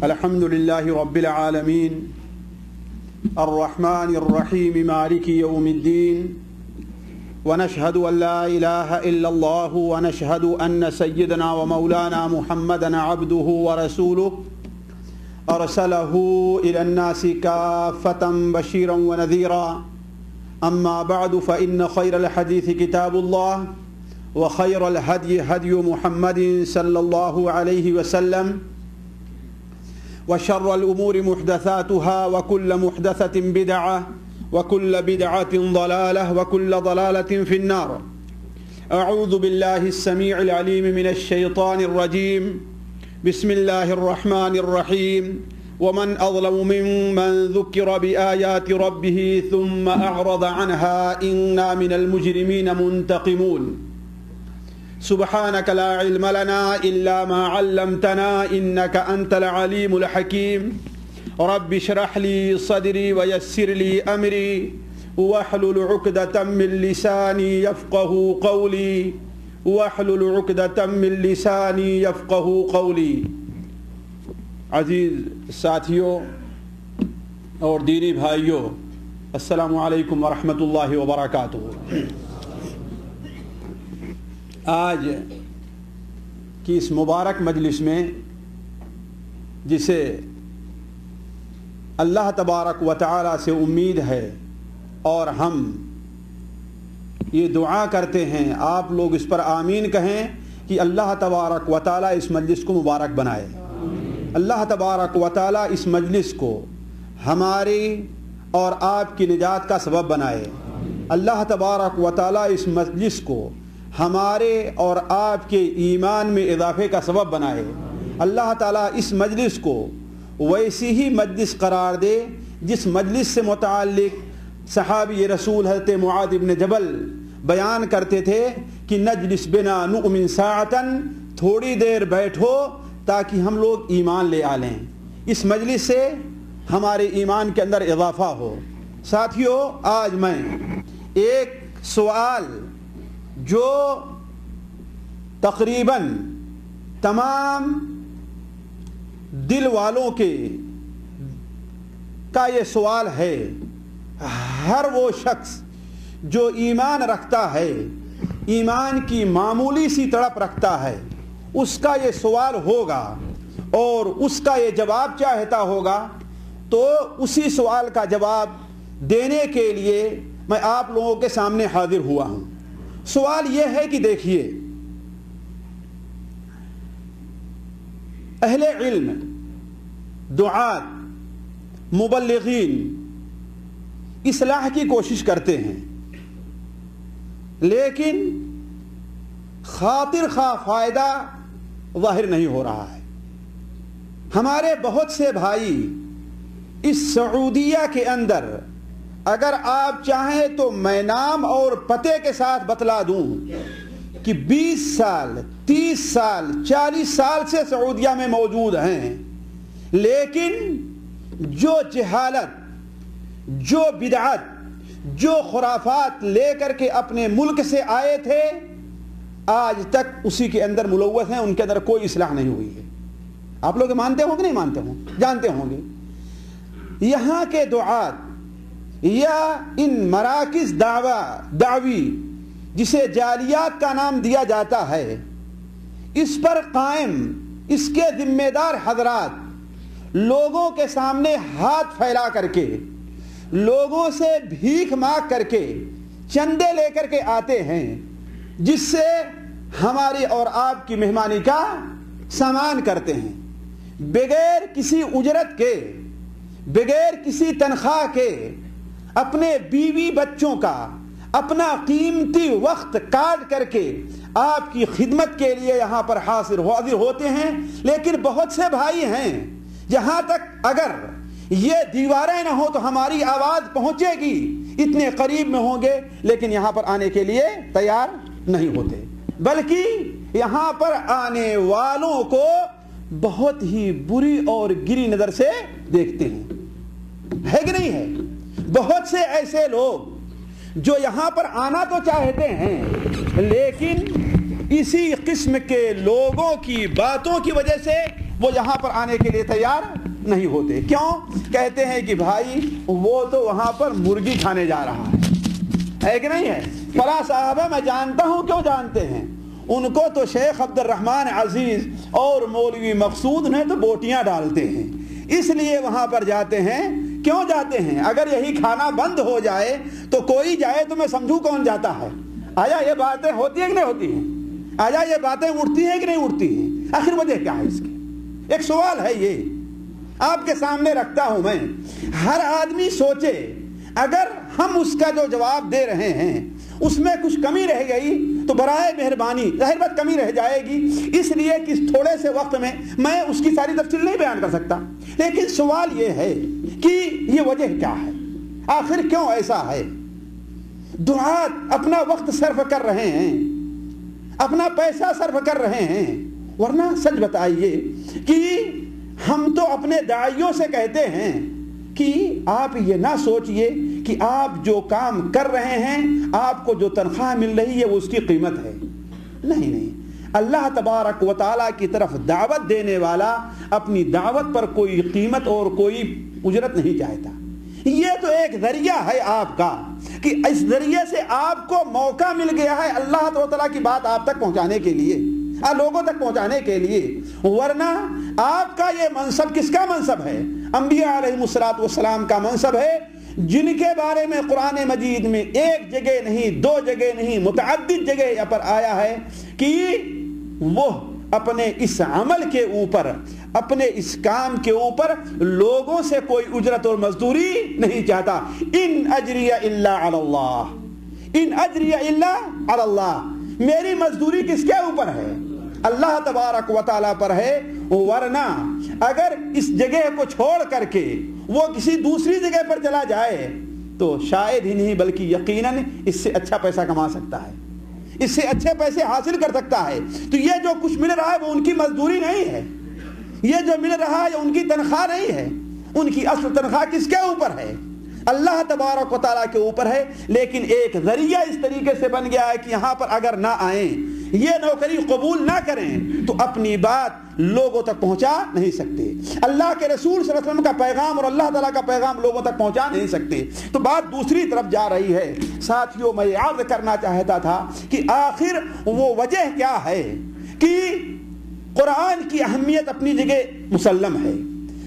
الحمد لله رب العالمين الرحمن الرحيم مالك يوم الدين ونشهد أن لا إله إلا الله ونشهد أن سيدنا ومولانا محمدا عبده ورسوله أرسله إلى الناس كافة بشيرا ونذيرا أما بعد فإن خير الحديث كتاب الله وخير الهدي هدي محمد صلى الله عليه وسلم وشر الأمور محدثاتها وكل محدثة بدعة وكل بدعة ضلالة وكل ضلالة في النار. أعوذ بالله السميع العليم من الشيطان الرجيم. بسم الله الرحمن الرحيم. ومن أظلم ممن ذكر بآيات ربه ثم أعرض عنها إنا من المجرمين منتقمون. سبحانك لا علم لنا إلا ما علمتنا إنك أنت العليم الحكيم. رب اشرح لي صدري ويسر لي أمري واحلل عقدة من لساني يفقه قولي واحلل عقدة من لساني يفقه قولي. عزیز ساتھیوں اور دینی بھائیوں، السلام علیکم ورحمۃ اللہ وبرکاتہ۔ آج کی اس مبارک مجلس میں جسے اللہ تبارک و تعالی سے امید ہے اور ہم یہ دعا کرتے ہیں، آپ لوگ اس پر آمین کہیں کہ اللہ تبارک و تعالی اس مجلس کو مبارک بنائے۔ اللہ تبارک و تعالی اس مجلس کو ہماری اور آپ کی نجات کا سبب بنائے۔ اللہ تبارک و تعالی اس مجلس کو ہمارے اور آپ کے ایمان میں اضافے کا سبب بنائے۔ اللہ تعالیٰ اس مجلس کو ویسی ہی مجلس قرار دے جس مجلس سے متعلق صحابی رسول حضرت معاذ بن جبل بیان کرتے تھے کہ نجلس بنا نؤمن ساعتاً، تھوڑی دیر بیٹھو تاکہ ہم لوگ ایمان لے آلیں، اس مجلس سے ہمارے ایمان کے اندر اضافہ ہو۔ ساتھیوں، آج میں ایک سوال جو تقریباً تمام دل والوں کا یہ سوال ہے، ہر وہ شخص جو ایمان رکھتا ہے، ایمان کی معمولی سی تڑپ رکھتا ہے، اس کا یہ سوال ہوگا اور اس کا یہ جواب چاہتا ہوگا، تو اسی سوال کا جواب دینے کے لیے میں آپ لوگوں کے سامنے حاضر ہوا ہوں۔ سوال یہ ہے کہ دیکھیے، اہل علم، دعات، مبلغین اصلاح کی کوشش کرتے ہیں، لیکن خاطر خواہ فائدہ ظاہر نہیں ہو رہا ہے۔ ہمارے بہت سے بھائی اس سعودیہ کے اندر، اگر آپ چاہیں تو میں نام اور پتے کے ساتھ بتلا دوں کہ 20 سال 30 سال 40 سال سے سعودیہ میں موجود ہیں، لیکن جو جہالت، جو بدعت، جو خرافات لے کر کے اپنے ملک سے آئے تھے، آج تک اسی کے اندر ملوث ہیں، ان کے اندر کوئی اصلاح نہیں ہوئی ہے۔ آپ لوگ مانتے ہوں کہ نہیں مانتے ہوں؟ جانتے ہوں گے یہاں کے دعات یا ان مراکز دعوی جسے جالیات کا نام دیا جاتا ہے، اس پر قائم اس کے ذمہ دار حضرات لوگوں کے سامنے ہاتھ پھیلا کر کے، لوگوں سے بھیک مانگ کر کے، چندے لے کر کے آتے ہیں، جس سے ہماری اور آپ کی مہمانی کا سامان کرتے ہیں، بغیر کسی اجرت کے، بغیر کسی تنخواہ کے، اپنے بیوی بچوں کا اپنا قیمتی وقت کاٹ کر کے آپ کی خدمت کے لیے یہاں پر حاضر ہوتے ہیں۔ لیکن بہت سے بھائی ہیں، جہاں تک اگر یہ دیواریں نہ ہو تو ہماری آواز پہنچے گی، اتنے قریب میں ہوں گے، لیکن یہاں پر آنے کے لیے تیار نہیں ہوتے، بلکہ یہاں پر آنے والوں کو بہت ہی بری اور گری نظر سے دیکھتے ہیں، ہے کہ نہیں ہے؟ بہت سے ایسے لوگ جو یہاں پر آنا تو چاہتے ہیں، لیکن اسی قسم کے لوگوں کی باتوں کی وجہ سے وہ یہاں پر آنے کے لیے تیار نہیں ہوتے. کیوں؟ کہتے ہیں کہ بھائی وہ تو وہاں پر مرغی کھانے جا رہا ہے کہ نہیں ہے. فلاں صاحب ہے، میں جانتا ہوں. کیوں جانتے ہیں؟ ان کو تو شیخ عبد الرحمن عزیز اور مولوی مقصود نے تو بوٹیاں ڈالتے ہیں، اس لیے وہاں پر جاتے ہیں. کیوں جاتے ہیں؟ اگر یہی کھانا بند ہو جائے تو کوئی جائے تو میں سمجھوں کون جاتا ہے. آیا یہ باتیں ہوتی ہیں کہ نہیں ہوتی ہیں؟ آیا یہ باتیں اٹھتی ہیں کہ نہیں اٹھتی ہیں؟ آخر وجہ کیا ہے اس کی؟ ایک سوال ہے، یہ آپ کے سامنے رکھتا ہوں میں. ہر آدمی سوچے اگر ہم اس کا جو جواب دے رہے ہیں اس میں کچھ کمی رہ گئی تو برائے مہربانی، ظاہر بات کمی رہ جائے گی، اس لیے کہ تھوڑے سے وقت میں اس کی ساری تفصیل نہیں بیان کر سکتا. لیکن سوال یہ ہے کہ یہ وجہ کیا ہے؟ آخر کیوں ایسا ہے؟ دعات اپنا وقت صرف کر رہے ہیں، اپنا پیسہ صرف کر رہے ہیں، ورنہ سچ بتائیے کہ ہم تو اپنے داعیوں سے کہتے ہیں کہ آپ یہ نہ سوچئے کہ آپ جو کام کر رہے ہیں، آپ کو جو تنخواہ مل رہی ہے وہ اس کی قیمت ہے. نہیں، اللہ تبارک و تعالیٰ کی طرف دعوت دینے والا اپنی دعوت پر کوئی قیمت اور کوئی اجرت نہیں چاہتا. یہ تو ایک ذریعہ ہے آپ کا کہ اس ذریعے سے آپ کو موقع مل گیا ہے اللہ تعالیٰ کی بات آپ تک پہنچانے کے لیے، لوگوں تک پہنچانے کے لیے. ورنہ آپ کا یہ منصب کس کا منصب ہے؟ انبیاء علیہ السلام کا منصب ہے، جن کے بارے میں قرآن مجید میں ایک جگہ نہیں، دو جگہ نہیں، متعدد جگہ پر آیا ہے کہ وہ اپنے اس عمل کے اوپر، اپنے اس کام کے اوپر لوگوں سے کوئی اجرت اور مزدوری نہیں چاہتا. ان اجری الا علی اللہ، ان اجری الا علی اللہ. میری مزدوری کس کے اوپر ہے؟ اللہ تبارک و تعالیٰ پر ہے. ورنہ اگر اس جگہ کو چھوڑ کر کے وہ کسی دوسری جگہ پر چلا جائے تو شاید ہی نہیں بلکہ یقیناً اس سے اچھا پیسہ کما سکتا ہے، اس سے اچھے پیسے حاصل کر سکتا ہے. تو یہ جو کچھ مل رہا ہے وہ ان کی مزدوری نہیں ہے، یہ جو مل رہا ہے ان کی تنخواہ نہیں ہے. ان کی اصل تنخواہ کس کے اوپر ہے؟ اللہ تبارک و تعالیٰ کے اوپر ہے. لیکن ایک ذریعہ اس طریقے سے بن گیا ہے کہ یہاں پر اگر نہ آئیں، یہ نوکری قبول نہ کریں تو اپنی بات لوگوں تک پہنچا نہیں سکتے. اللہ کے رسول صلی اللہ علیہ وسلم کا پیغام اور اللہ تعالیٰ کا پیغام لوگوں تک پہنچا نہیں سکتے. تو بات دوسری طرف جا رہی ہے. ساتھیوں، میں عرض کرنا چاہتا تھا کہ آخر وہ وجہ کیا ہے کہ قرآن کی اہمیت اپنی جگہ مسلم ہے،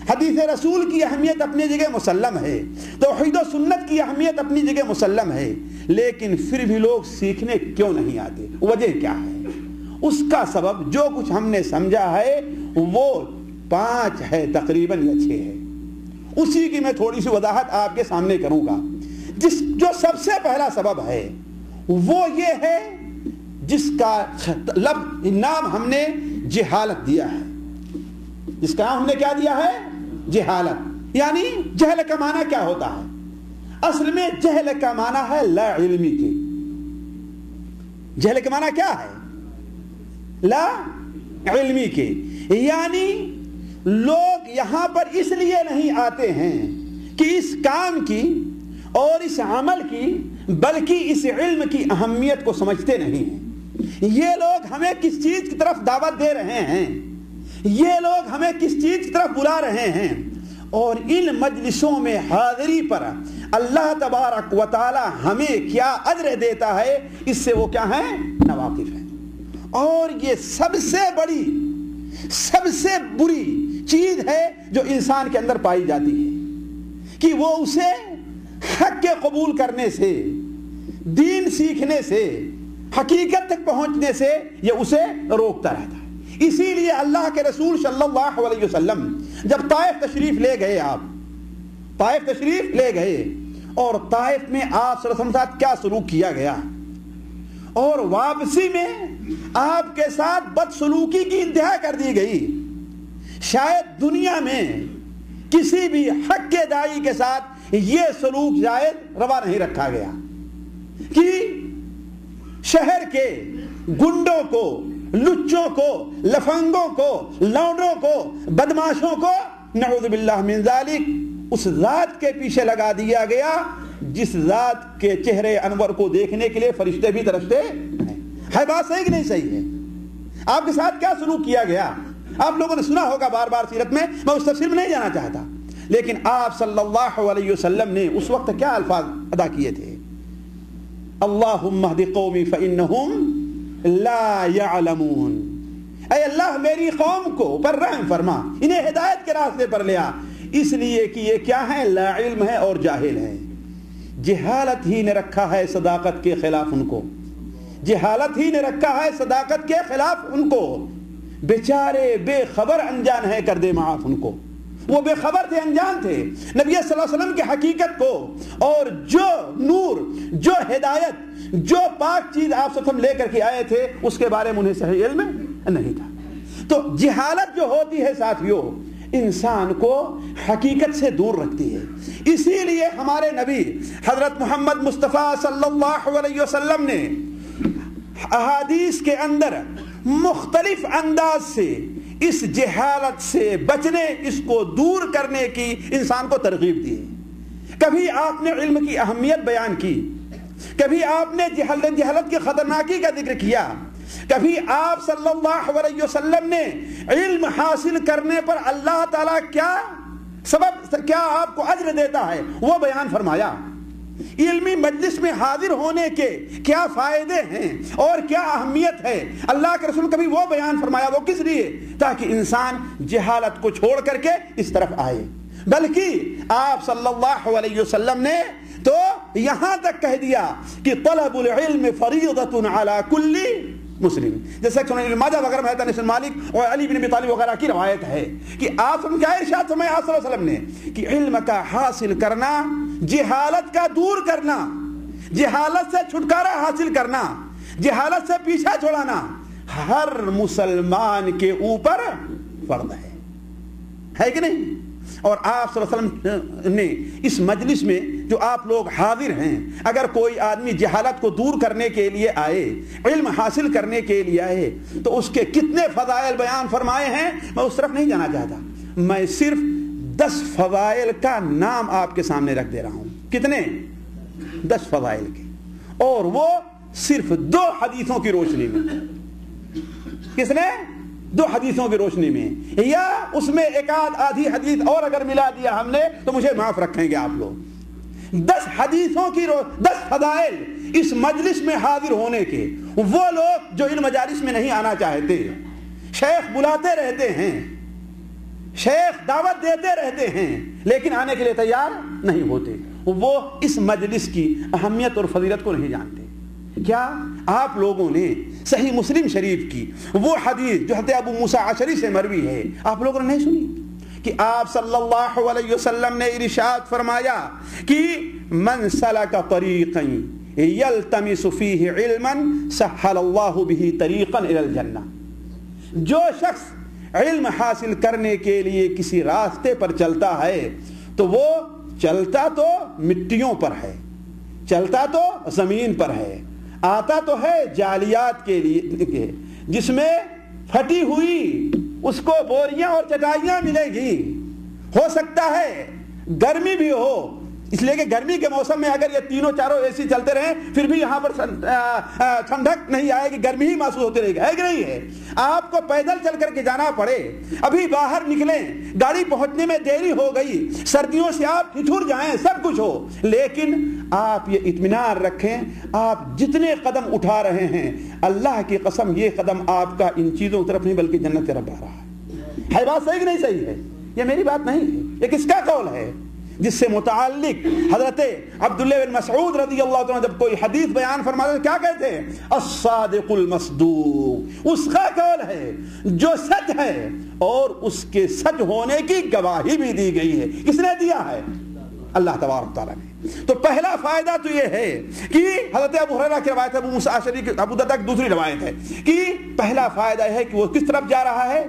حدیث رسول کی اہمیت اپنی جگہ مسلم ہے، توحید و سنت کی اہمیت اپنی جگہ مسلم ہے، لیکن پھر بھی لوگ سیکھنے کیوں نہیں آتے؟ وجہ کیا ہے؟ اس کا سبب جو کچھ ہم نے سمجھا ہے وہ 5 ہے تقریباً، یا 6 ہے. اسی کی میں تھوڑی سی وضاحت آپ کے سامنے کروں گا. جو سب سے پہلا سبب ہے وہ یہ ہے جس کا نام ہم نے جہالت دیا ہے. جس کا نام ہم نے کیا دیا ہے؟ جہالت. یعنی جہل کا معنی کیا ہوتا ہے؟ اصل میں جہل کا معنی ہے لا علمی کے. جہل کا معنی کیا ہے؟ لا علمی کے. یعنی لوگ یہاں پر اس لیے نہیں آتے ہیں کہ اس کام کی اور اس عمل کی، بلکہ اس علم کی اہمیت کو سمجھتے نہیں ہیں. یہ لوگ ہمیں کس چیز کی طرف دعوت دے رہے ہیں، یہ لوگ ہمیں کس چیز کی طرف بلا رہے ہیں، اور ان مجلسوں میں حاضری پر اللہ تبارک و تعالی ہمیں کیا اجر دیتا ہے، اس سے وہ کیا ہیں؟ ناواقف ہیں. اور یہ سب سے بڑی، سب سے بری چیز ہے جو انسان کے اندر پائی جاتی ہے کہ وہ اسے حق کے قبول کرنے سے، دین سیکھنے سے، حقیقت تک پہنچنے سے یہ اسے روکتا رہتا ہے. اسی لیے اللہ کے رسول صلی اللہ علیہ وسلم جب طائف تشریف لے گئے، آپ طائف تشریف لے گئے، اور طائف میں آپ صلی اللہ علیہ وسلم ساتھ کیا سلوک کیا گیا، اور واپسی میں آپ کے ساتھ بدسلوکی کی انتہا کر دی گئی. شاید دنیا میں کسی بھی حق کے داعی کے ساتھ یہ سلوک جائز روا نہیں رکھا گیا کہ شہر کے گنڈوں کو، لچوں کو، لفنگوں کو، لونڈوں کو، بدماشوں کو نعوذ باللہ من ذالک اس ذات کے پیچھے لگا دیا گیا جس ذات کے چہرے انور کو دیکھنے کے لیے فرشتے بھی ترستے ہیں. ہے بات صحیح کہ نہیں صحیح ہے؟ آپ کے ساتھ کیا سلوک کیا گیا؟ آپ لوگوں نے سنا ہوگا بار بار سیرت میں اس تفسیر میں نہیں جانا چاہتا، لیکن آپ صلی اللہ علیہ وسلم نے اس وقت کیا الفاظ ادا کیے تھے؟ اللہم اہد قومی فإنہم لا یعلمون، اے اللہ میری قوم کو پر رحم فرما، انہیں ہدایت کے راستے پر لیا، اس لیے کہ یہ کیا ہے؟ لا علم ہے اور جاہل ہے۔ جہالت ہی نے رکھا ہے صداقت کے خلاف ان کو، جہالت ہی نے رکھا ہے صداقت کے خلاف ان کو، بیچارے بے خبر انجان ہے، کر دے معاف ان کو، وہ بے خبر تھے، انجان تھے نبی صلی اللہ علیہ وسلم کی حقیقت کو، اور جو نور، جو ہدایت، جو پاک چیز آپ صلی اللہ علیہ وسلم لے کر کے آئے تھے اس کے بارے میں انہیں صحیح علم نہیں تھا۔ تو جہالت جو ہوتی ہے ساتھیوں انسان کو حقیقت سے دور رکھتی ہے، اسی لیے ہمارے نبی حضرت محمد مصطفیٰ صلی اللہ علیہ وسلم نے احادیث کے اندر مختلف انداز سے اس جہالت سے بچنے، اس کو دور کرنے کی انسان کو ترغیب دی۔ کبھی آپ نے علم کی اہمیت بیان کی، کبھی آپ نے جہالت کی خطرناکی کا ذکر کیا، کبھی آپ صلی اللہ علیہ وسلم نے علم حاصل کرنے پر اللہ تعالیٰ کیا سبب، کیا آپ کو اجر دیتا ہے وہ بیان فرمایا، علمی مجلس میں حاضر ہونے کے کیا فائدے ہیں اور کیا اہمیت ہے، اللہ کے رسول کبھی وہ بیان فرمایا۔ وہ کس لیے؟ تاکہ انسان جہالت کو چھوڑ کر کے اس طرف آئے۔ بلکہ آپ صلی اللہ علیہ وسلم نے تو یہاں تک کہہ دیا کہ طلب العلم فریضۃ علی کل مسلم، جیسا کہ سنن ابن ماجہ وغیرہ میں ہے، انس بن مالک اور علی بن ابی طالب وغیرہ کی روایت ہے کہ آپ کیا ارشاد فرمایا آپ صلی اللہ علیہ وسلم نے کہ علم کا حاصل کرنا، جہالت کا دور کرنا، جہالت سے چھٹکارا حاصل کرنا، جہالت سے پیچھا چھڑانا ہر مسلمان کے اوپر فرض ہے کہ نہیں؟ اور آپ صلی اللہ علیہ وسلم نے اس مجلس میں جو آپ لوگ حاضر ہیں، اگر کوئی آدمی جہالت کو دور کرنے کے لیے آئے، علم حاصل کرنے کے لیے آئے، تو اس کے کتنے فضائل بیان فرمائے ہیں میں اس طرف نہیں جانا چاہتا، میں صرف 10 فضائل کا نام آپ کے سامنے رکھ دے رہا ہوں۔ کتنے؟ 10 فضائل کے، اور وہ صرف 2 حدیثوں کی روشنی میں۔ کس نے؟ 2 حدیثوں کی روشنی میں، یا اس میں ایک آدھی حدیث اور اگر ملا دیا ہم نے تو مجھے معاف رکھیں گے آپ لوگ۔ 10 حدیثوں کی 10 فضائل اس مجلس میں حاضر ہونے کے، وہ لوگ جو ان مجالس میں نہیں آنا چاہتے، شیخ بلاتے رہتے ہیں، شیخ دعوت دیتے رہتے ہیں لیکن آنے کے لیے تیار نہیں ہوتے، وہ اس مجلس کی اہمیت اور فضیلت کو نہیں جانتے۔ کیا آپ لوگوں نے صحیح مسلم شریف کی وہ حدیث جو حضرت ابو موسیٰ اشعری سے مروی ہے آپ لوگوں نے نہیں سنی کہ آپ صلی اللہ علیہ وسلم نے ارشاد فرمایا کہ من سلک طریقا یلتمس فیہ علما سہل اللہ بہ طریقا الی الجنہ، جو شخص علم حاصل کرنے کے لیے کسی راستے پر چلتا ہے تو وہ چلتا تو مٹیوں پر ہے، چلتا تو زمین پر ہے، آتا تو ہے جالیات کے لیے جس میں پھٹی ہوئی اس کو بوریاں اور چٹائیاں ملے گی، ہو سکتا ہے گرمی بھی ہو، اس لیے کہ گرمی کے موسم میں اگر یہ تینوں چاروں اے سی چلتے رہیں پھر بھی یہاں پر ٹھنڈک نہیں آئے گی، گرمی ہی محسوس ہوتی رہے گی، ہے کہ نہیں ہے؟ آپ کو پیدل چل کر کے جانا پڑے، ابھی باہر نکلیں گاڑی پہنچنے میں دیری ہو گئی، سردیوں سے آپ ٹھٹر جائیں، سب کچھ ہو، لیکن آپ یہ اطمینان رکھیں آپ جتنے قدم اٹھا رہے ہیں اللہ کی قسم یہ قدم آپ کا ان چیزوں کی طرف نہیں بلکہ جنت کی طرف آ رہا ہے۔ بات صحیح کہ نہیں صحیح ہے؟ یہ میری بات نہیں ہے، یہ کس کا قول ہے؟ جس سے متعلق حضرت عبداللہ بن مسعود رضی اللہ عنہ جب کوئی حدیث بیان فرماتے کیا کہتے ہیں؟ الصادق المصدوق، اس کا قول ہے جو سچ ہے اور اس کے سچ ہونے کی گواہی بھی دی گئی ہے۔ کس نے دیا ہے؟ اللہ تبارک تعالیٰ نے۔ تو پہلا فائدہ تو یہ ہے کہ حضرت ابو ہریرہ کی روایت ہے، ابو موسیٰ اشعری کی، ابو درداء کی دوسری روایت ہے کہ پہلا فائدہ ہے کہ وہ کس طرف جا رہا ہے؟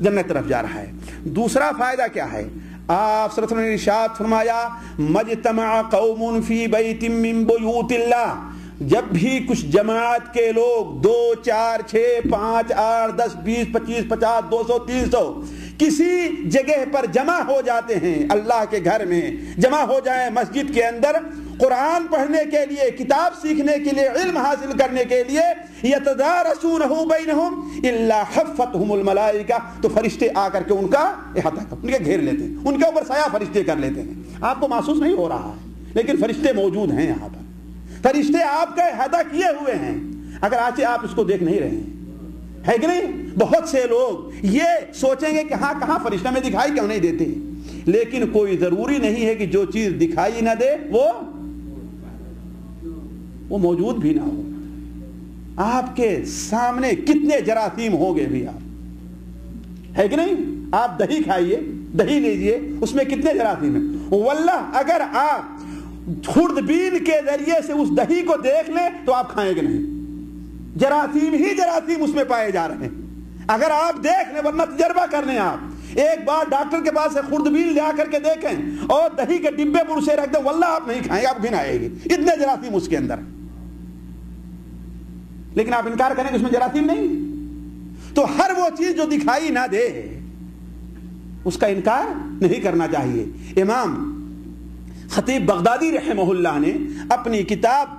جنت طرف جا رہا ہے۔ دوسرا فائدہ کیا ہے؟ آپ صلی اللہ علیہ وسلم نے ارشاد فرمایا مجتمع قوم فی بیت من بیوت اللہ، جب بھی کچھ جماعت کے لوگ 2 4 6 5 8 10 20 25 50 200 300 کسی جگہ پر جمع ہو جاتے ہیں، اللہ کے گھر میں جمع ہو جائیں مسجد کے اندر، قرآن پڑھنے کے لیے، کتاب سیکھنے کے لیے، علم حاصل کرنے کے لیے یتدارسونہ بینہم الا حفتہم الملائکہ، تو فرشتے آ کر کے ان کا احاطہ کر، ان کے گھیر لیتے ہیں، ان کے اوپر سایہ فرشتے کر لیتے ہیں. آپ کو محسوس نہیں ہو رہا ہے لیکن فرشتے موجود ہیں یہاں پر، فرشتے آپ کا احاطہ کیے ہوئے ہیں. اگر آج آپ اس کو دیکھ نہیں رہے ہیں، ہے کہ نہیں؟ بہت سے لوگ یہ سوچیں گے کہ ہاں کہاں فرشتہ میں دکھائی کیوں نہیں دیتے، لیکن کوئی ضروری نہیں ہے کہ جو چیز دکھائی نہ دے وہ موجود بھی نہ ہو. آپ کے سامنے کتنے جراثیم ہوں گے بھی، آپ ہے کہ نہیں؟ آپ دہی کھائیے، دہی لیجئے، اس میں کتنے جراثیم ہیں. واللہ اگر آپ خوردبین کے ذریعے سے اس دہی کو دیکھ لیں تو آپ کھائیں گے نہیں، جراثیم ہی جراثیم اس میں پائے جا رہے ہیں. اگر آپ دیکھ لیں، ورنہ تجربہ کر لیں، آپ ایک بار ڈاکٹر کے پاس سے خوردبین لے آ کر کے دیکھیں اور دہی کے ڈبے پر اسے رکھ دیں، واللہ آپ نہیں کھائیں گے، آپ گھن آئے گی، اتنے جراثیم اس کے اندر. لیکن آپ انکار کریں کہ اس میں جراثیم نہیں. تو ہر وہ چیز جو دکھائی نہ دے اس کا انکار نہیں کرنا چاہیے. امام خطیب بغدادی رحمہ اللہ نے اپنی کتاب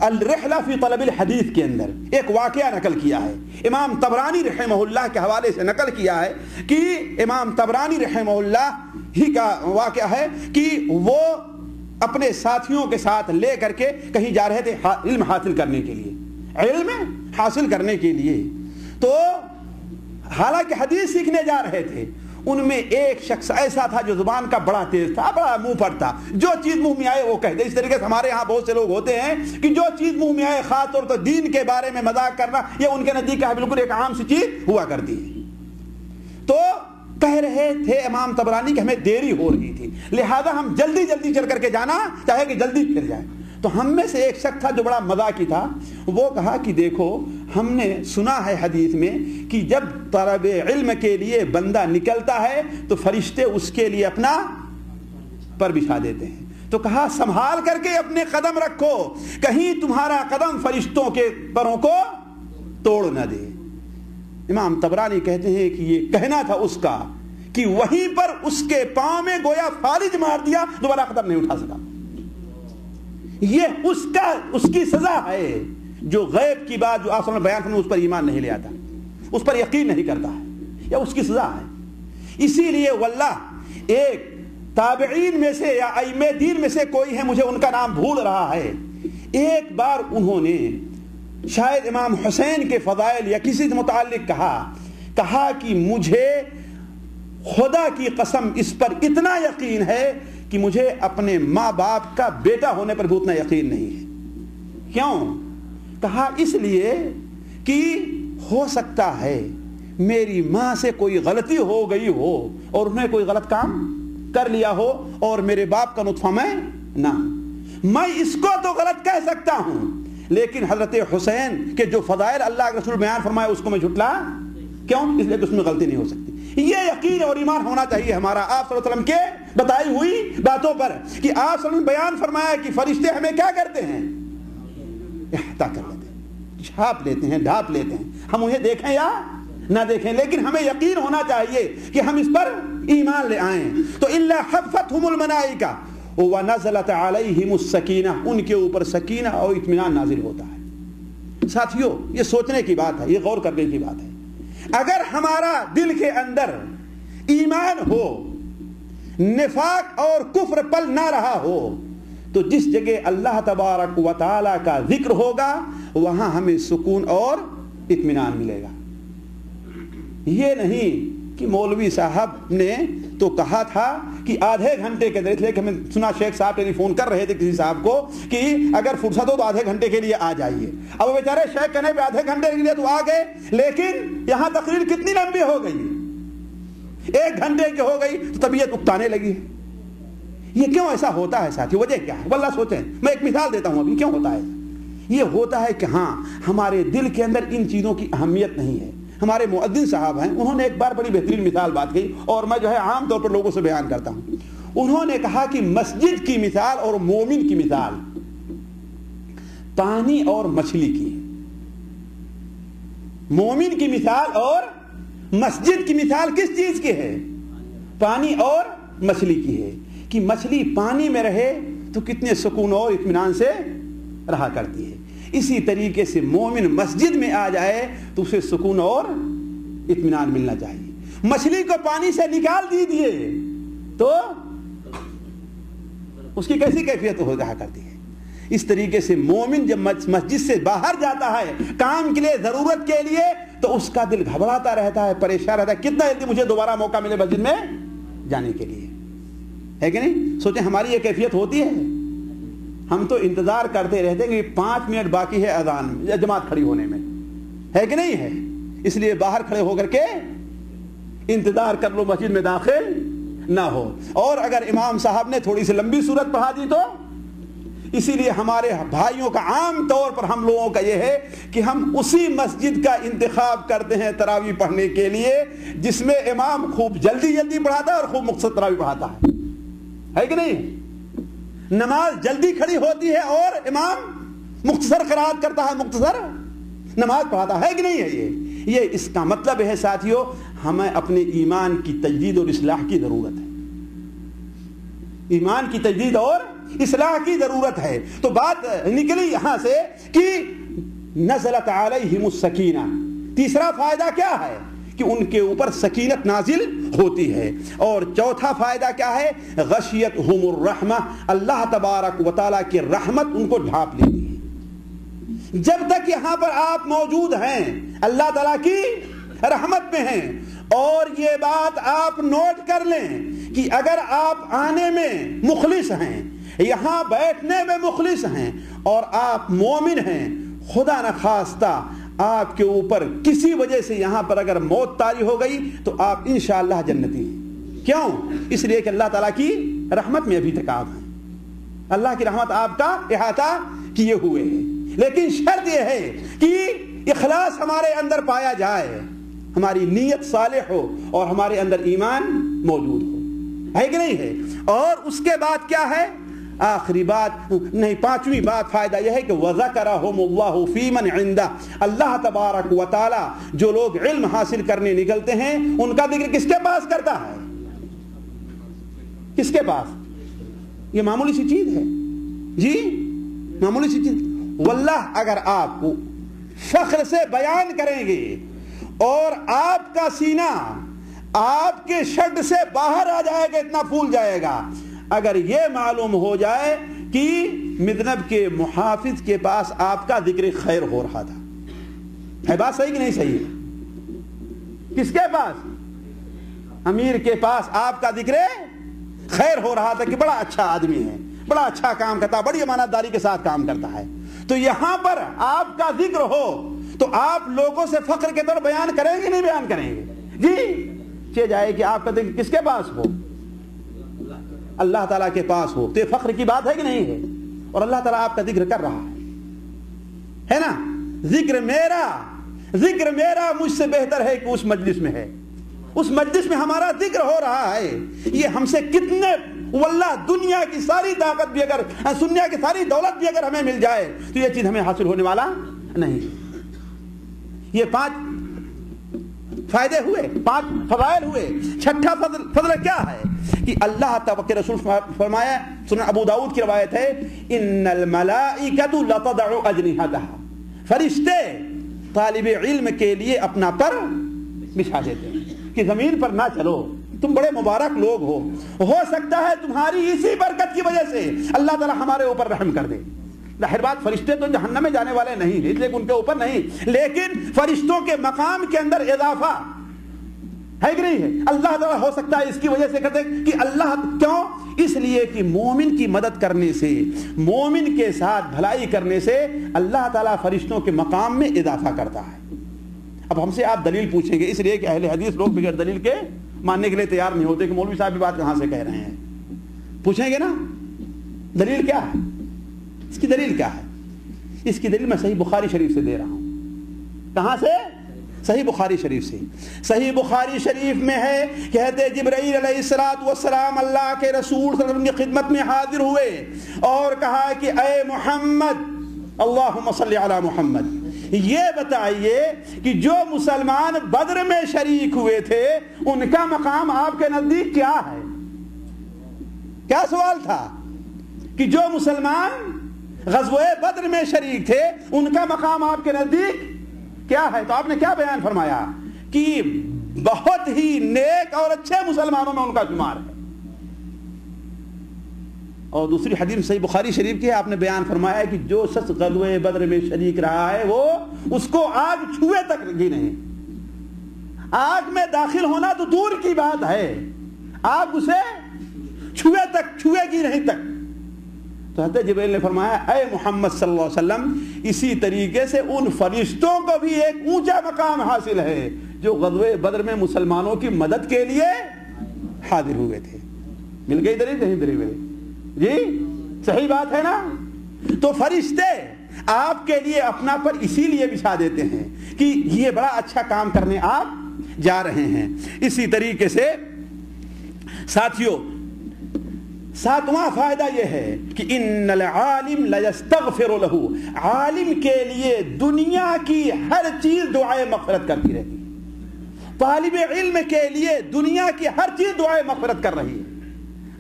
الرحلہ فی طلب الحدیث کے اندر ایک واقعہ نقل کیا ہے. امام طبرانی رحمہ اللہ کے حوالے سے نقل کیا ہے کہ امام طبرانی رحمہ اللہ ہی کا واقعہ ہے کہ وہ اپنے ساتھیوں کے ساتھ لے کر کے کہیں جا رہے تھے علم حاصل کرنے کے لیے، علم حاصل کرنے کے لیے. تو حالانکہ حدیث سیکھنے جا رہے تھے، ان میں ایک شخص ایسا تھا جو زبان کا بڑا تیز تھا، بڑا منہ پر تھا، جو چیز منہ میں آئے وہ کہہ دے. اس طریقے سے ہمارے ہاں بہت سے لوگ ہوتے ہیں کہ جو چیز منہ میں آئے، خاص طور پر دین کے بارے میں مذاق کرنا، یہ ان کے نزدیک بالکل ایک عام سی چیز ہوا کرتی ہے. تو کہہ رہے تھے امام طبرانی کہ ہمیں دیری ہو رہی تھی، لہذا ہم جلدی جلدی چل کر کے جانا چاہے کہ جلدی پھر جائیں. تو ہم میں سے ایک شخص تھا جو بڑا مذاقی تھا، وہ کہا کہ دیکھو ہم نے سنا ہے حدیث میں کہ جب طلب علم کے لیے بندہ نکلتا ہے تو فرشتے اس کے لیے اپنا پر بچھا دیتے ہیں. تو کہا سنبھال کر کے اپنے قدم رکھو، کہیں تمہارا قدم فرشتوں کے پروں کو توڑ نہ دے. امام طبرانی کہتے ہیں کہ یہ کہنا تھا اس کا کہ وہیں پر اس کے پاؤں میں گویا فالج مار دیا، دوبارہ قدم نہیں اٹھا سکا. یہ اس کی سزا ہے جو غیب کی بات جو آپ نے بیان کرنے اس پر ایمان نہیں لے آتا، اس پر یقین نہیں کرتا ہے، یا اس کی سزا ہے. اسی لیے واللہ ایک تابعین میں سے یا ائمہ دین میں سے کوئی ہے، مجھے ان کا نام بھول رہا ہے، ایک بار انہوں نے شاید امام حسین کے فضائل یا کسی سے متعلق کہا کہ مجھے خدا کی قسم اس پر اتنا یقین ہے کہ مجھے اپنے ماں باپ کا بیٹا ہونے پر بھی اتنا یقین نہیں ہے. کیوں؟ کہا اس لیے کہ ہو سکتا ہے میری ماں سے کوئی غلطی ہو گئی ہو اور انہیں کوئی غلط کام کر لیا ہو اور میرے باپ کا نطفہ میں اس کو تو غلط کہہ سکتا ہوں، لیکن حضرت حسین کے جو فضائل اللہ کے رسول بیان فرمائے اس کو میں جھٹلا کیوں؟ اس لیے کہ اس میں غلطی نہیں ہو سکتی. یہ یقین اور ایمان ہونا چاہیے ہمارا آپ صلی اللہ علیہ وسلم کے بتائی ہوئی باتوں پر کہ آپ صلی اللہ علیہ وسلم بیان فرمایا کہ فرشتے ہمیں کیا کرتے ہیں؟ احاطہ کر لیتے ہیں، چھاپ لیتے ہیں، ڈھانپ لیتے ہیں. ہم انہیں دیکھیں یا نہ دیکھیں، لیکن ہمیں یقین ہونا چاہیے کہ ہم اس پر ایمان لے آئیں. تو الا حفتہم الملائکہ ونزلت علیہم السکینہ، ان کے اوپر سکینہ اور اطمینان نازل ہوتا ہے. ساتھیو یہ سوچنے کی بات ہے، یہ غور کرنے کی بات ہے. اگر ہمارا دل کے اندر ایمان ہو، نفاق اور کفر پل نہ رہا ہو، تو جس جگہ اللہ تبارک و تعالی کا ذکر ہوگا وہاں ہمیں سکون اور اطمینان ملے گا. یہ نہیں کہ مولوی صاحب نے تو کہا تھا کہ آدھے گھنٹے کے اندر، کہ ہمیں سنا شیخ صاحب ٹیلی فون کر رہے تھے کسی صاحب کو کہ اگر فرصت ہو تو آدھے گھنٹے کے لیے آ جائیے. اب بیچارے شیخ کہنے پہ آدھے گھنٹے کے لیے تو آ گئے، لیکن یہاں تقریر کتنی لمبی ہو گئی، 1 گھنٹے کی ہو گئی تو طبیعت اکتانے لگی. یہ کیوں ایسا ہوتا ہے ساتھی؟ وجہ کیا ہے؟ واللہ سوچیں. میں ایک مثال دیتا ہوں ابھی کیوں ہوتا ہے. یہ ہوتا ہے کہ ہاں ہمارے دل کے اندر ان چیزوں کی اہمیت نہیں ہے. ہمارے مؤذن صاحب ہیں، انہوں نے ایک بار بڑی بہترین مثال بات کی اور میں جو ہے عام طور پر لوگوں سے بیان کرتا ہوں. انہوں نے کہا کہ مسجد کی مثال اور مومن کی مثال پانی اور مچھلی کی. مومن کی مثال اور مسجد کی مثال کس چیز کی ہے؟ پانی اور مچھلی کی ہے. کہ مچھلی پانی میں رہے تو کتنے سکون اور اطمینان سے رہا کرتی ہے۔ اسی طریقے سے مومن مسجد میں آ جائے تو اسے سکون اور اطمینان ملنا چاہیے۔ مچھلی کو پانی سے نکال دیجیے تو اس کی کیسی کیفیت ہو رہا کرتی ہے۔ اس طریقے سے مومن جب مسجد سے باہر جاتا ہے کام کے لیے، ضرورت کے لیے، تو اس کا دل گھبراتا رہتا ہے، پریشان رہتا ہے، کتنا جلدی مجھے دوبارہ موقع ملے مسجد میں جانے کے لیے، ہے کہ نہیں؟ سوچیں ہماری یہ کیفیت ہوتی ہے؟ ہم تو انتظار کرتے رہتے ہیں کہ 5 منٹ باقی ہے اذان میں، جماعت کھڑی ہونے میں، ہے کہ نہیں ہے؟ اس لیے باہر کھڑے ہو کر کے انتظار کر لو، مسجد میں داخل نہ ہو۔ اور اگر امام صاحب نے تھوڑی سی لمبی صورت پڑھا دی تو، اسی لیے ہمارے بھائیوں کا عام طور پر ہم لوگوں کا یہ ہے کہ ہم اسی مسجد کا انتخاب کرتے ہیں تراویح پڑھنے کے لیے جس میں امام خوب جلدی جلدی پڑھاتا ہے اور خوب مختصر تراویح پڑھاتا ہے کہ نہیں؟ نماز جلدی کھڑی ہوتی ہے اور امام مختصر قرات کرتا ہے، مختصر نماز پڑھاتا ہے کہ نہیں ہے؟ یہ اس کا مطلب ہے ساتھیو، ہمیں اپنے ایمان کی تجدید اور اصلاح کی ضرورت ہے، ایمان کی تجدید اور اصلاح کی ضرورت ہے۔ تو بات نکلی یہاں سے کہ نزلت علیہم السکینہ، تیسرا فائدہ کیا ہے کہ ان کے اوپر سکینت نازل ہوتی ہے، اور چوتھا فائدہ کیا ہے؟ غشیتہم الرحمہ، اللہ تبارک و تعالیٰ کی رحمت ان کو ڈھانپ لیتی ہے۔ جب تک یہاں پر آپ موجود ہیں اللہ تعالیٰ کی رحمت میں ہیں، اور یہ بات آپ نوٹ کر لیں کہ اگر آپ آنے میں مخلص ہیں، یہاں بیٹھنے میں مخلص ہیں، اور آپ مومن ہیں، خدا نخواستہ آپ کے اوپر کسی وجہ سے یہاں پر اگر موت طاری ہو گئی تو آپ انشاءاللہ جنتی ہیں۔ کیوں؟ اس لیے کہ اللہ تعالیٰ کی رحمت میں ابھی تک آپ ہیں، اللہ کی رحمت آپ کا احاطہ کیے ہوئے ہے۔ لیکن شرط یہ ہے کہ اخلاص ہمارے اندر پایا جائے، ہماری نیت صالح ہو اور ہمارے اندر ایمان موجود ہو، ہے کہ نہیں ہے؟ اور اس کے بعد کیا ہے؟ آخری بات نہیں، پانچویں بات فائدہ یہ ہے کہ وَذَكَرَهُمُ اللَّهُ فِي مَنْ عِنْدَهُ، اللہ تبارک و تعالی جو لوگ علم حاصل کرنے نکلتے ہیں ان کا ذکر کس کے پاس کرتا ہے؟ کس کے پاس؟ یہ معمولی سی چیز ہے جی، معمولی سی چیز۔ واللہ اگر آپ کو فخر سے بیان کریں گے اور آپ کا سینہ آپ کے شڈ سے باہر آ جائے گا، اتنا پھول جائے گا، اگر یہ معلوم ہو جائے کہ مذنب کے محافظ کے پاس آپ کا ذکر خیر ہو رہا تھا، ہے بات صحیح کہ نہیں صحیح؟ کس کے پاس؟ امیر کے پاس آپ کا ذکر خیر ہو رہا تھا کہ بڑا اچھا آدمی ہے، بڑا اچھا کام کرتا ہے، بڑی امانتداری کے ساتھ کام کرتا ہے، تو یہاں پر آپ کا ذکر ہو تو آپ لوگوں سے فخر کے طور بیان کریں گے نہیں بیان کریں گے؟ جی چہ جائے کہ آپ کا ذکر کس کے پاس ہو؟ اللہ تعالیٰ کے پاس ہو، تو یہ فخر کی بات ہے کہ نہیں ہے؟ اور اللہ تعالیٰ آپ کا ذکر کر رہا ہے نا؟ ذکر میرا مجھ سے بہتر ہے کہ اس مجلس میں ہے، اس مجلس میں ہمارا ذکر ہو رہا ہے۔ یہ ہم سے کتنے، واللہ دنیا کی ساری طاقت بھی اگر، دنیا کی ساری دولت بھی اگر ہمیں مل جائے تو یہ چیز ہمیں حاصل ہونے والا نہیں۔ یہ 5 فائدے ہوئے، 5 فضائل ہوئے۔ چھٹا فضل کیا ہے کہ اللہ تعالیٰ کے رسول فرمایا، سنن ابو داؤد کی روایت ہے، ان الملائکۃ لتضع اجنحتها، فرشتے طالب علم کے لیے اپنا پر بچھا دیتے ہیں کہ زمین پر نہ چلو، تم بڑے مبارک لوگ ہو سکتا ہے تمہاری اسی برکت کی وجہ سے اللہ تعالیٰ ہمارے اوپر رحم کر دے۔ ظاہر بات فرشتے تو جہنم میں جانے والے نہیں، اس لیے ان کے اوپر نہیں، لیکن فرشتوں کے مقام کے اندر اضافہ ہے کہ نہیں ہے؟ اللہ تعالیٰ ہو سکتا ہے اس کی وجہ سے کہتے ہیں کہ اللہ کیوں؟ اس لیے کہ مومن کی مدد کرنے سے، مومن کے ساتھ بھلائی کرنے سے اللہ تعالیٰ فرشتوں کے مقام میں اضافہ کرتا ہے۔ اب ہم سے آپ دلیل پوچھیں گے، اس لیے کہ اہل حدیث لوگ بغیر دلیل کے ماننے کے لیے تیار نہیں ہوتے کہ مولوی صاحب بھی بات کہاں سے کہہ رہے ہیں، پوچھیں گے نا دلیل کیا ہے؟ اس کی دلیل کیا ہے؟ اس کی دلیل میں صحیح بخاری شریف سے دے رہا ہوں۔ کہاں سے؟ صحیح بخاری شریف سے۔ صحیح بخاری شریف میں ہے، کہتے جبرائیل علیہ السلام اللہ کے رسول صلی اللہ علیہ وسلم کی خدمت میں حاضر ہوئے اور کہا کہ اے محمد، اللہم صلی علی محمد، یہ بتائیے کہ جو مسلمان بدر میں شریک ہوئے تھے ان کا مقام آپ کے نزدیک کیا ہے؟ کیا سوال تھا؟ کہ جو مسلمان غزوہ بدر میں شریک تھے ان کا مقام آپ کے نزدیک کیا ہے؟ تو آپ نے کیا بیان فرمایا کہ بہت ہی نیک اور اچھے مسلمانوں میں ان کا شمار ہے. اور دوسری حدیث صحیح بخاری شریف کی ہے، آپ نے بیان فرمایا کہ جو شخص غزوہ بدر میں شریک رہا ہے وہ اس کو آگ چھوئے تک بھی نہیں. آگ میں داخل ہونا تو دور کی بات ہے، آگ اسے چھوئے گی نہیں تک. تو حضرت جبریل نے فرمایا اے محمد صلی اللہ علیہ وسلم، اسی طریقے سے ان فرشتوں کو بھی ایک اونچا مقام حاصل ہے جو غزوہ بدر میں مسلمانوں کی مدد کے لیے حاضر ہوئے تھے. مل گئی دلیل؟ نہیں دلیل جی صحیح بات ہے نا. تو فرشتے آپ کے لیے اپنا پر اسی لیے بچھا دیتے ہیں کہ یہ بڑا اچھا کام کرنے آپ جا رہے ہیں. اسی طریقے سے ساتھیوں ساتواں فائدہ یہ ہے کہ ان العالم لیستغفر له، عالم کے لیے دنیا کی ہر چیز دعائے مغفرت کرتی رہتی ہے. طالب علم کے لیے دنیا کی ہر چیز دعائے مغفرت کر رہی ہے.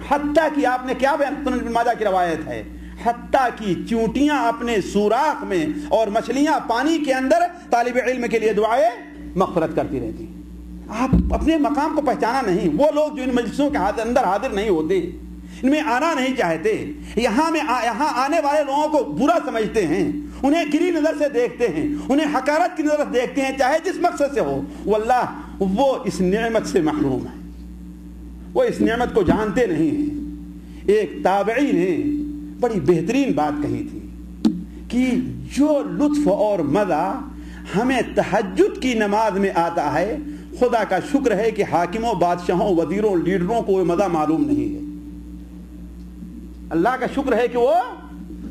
حتیٰ کہ آپ نے کیا بیان، سنن ابن ماجہ کی روایت ہے، حتیٰ کہ چونٹیاں اپنے سوراخ میں اور مچھلیاں پانی کے اندر طالب علم کے لیے دعائیں مغفرت کرتی رہتی ہیں. آپ اپنے مقام کو پہچانا نہیں. وہ لوگ جو ان مجلسوں کے اندر حاضر نہیں ہوتے، ان میں آنا نہیں چاہتے، یہاں آنے والے لوگوں کو برا سمجھتے ہیں، انہیں گری نظر سے دیکھتے ہیں، انہیں حقارت کی نظر سے دیکھتے ہیں، چاہے جس مقصد سے ہو، واللہ وہ اس نعمت سے محروم ہے، وہ اس نعمت کو جانتے نہیں ہیں. ایک تابعی نے بڑی بہترین بات کہی تھی کہ جو لطف اور مزہ ہمیں تہجد کی نماز میں آتا ہے، خدا کا شکر ہے کہ حاکموں، بادشاہوں، وزیروں، لیڈروں کو وہ مزہ معلوم نہیں ہے. اللہ کا شکر ہے کہ وہ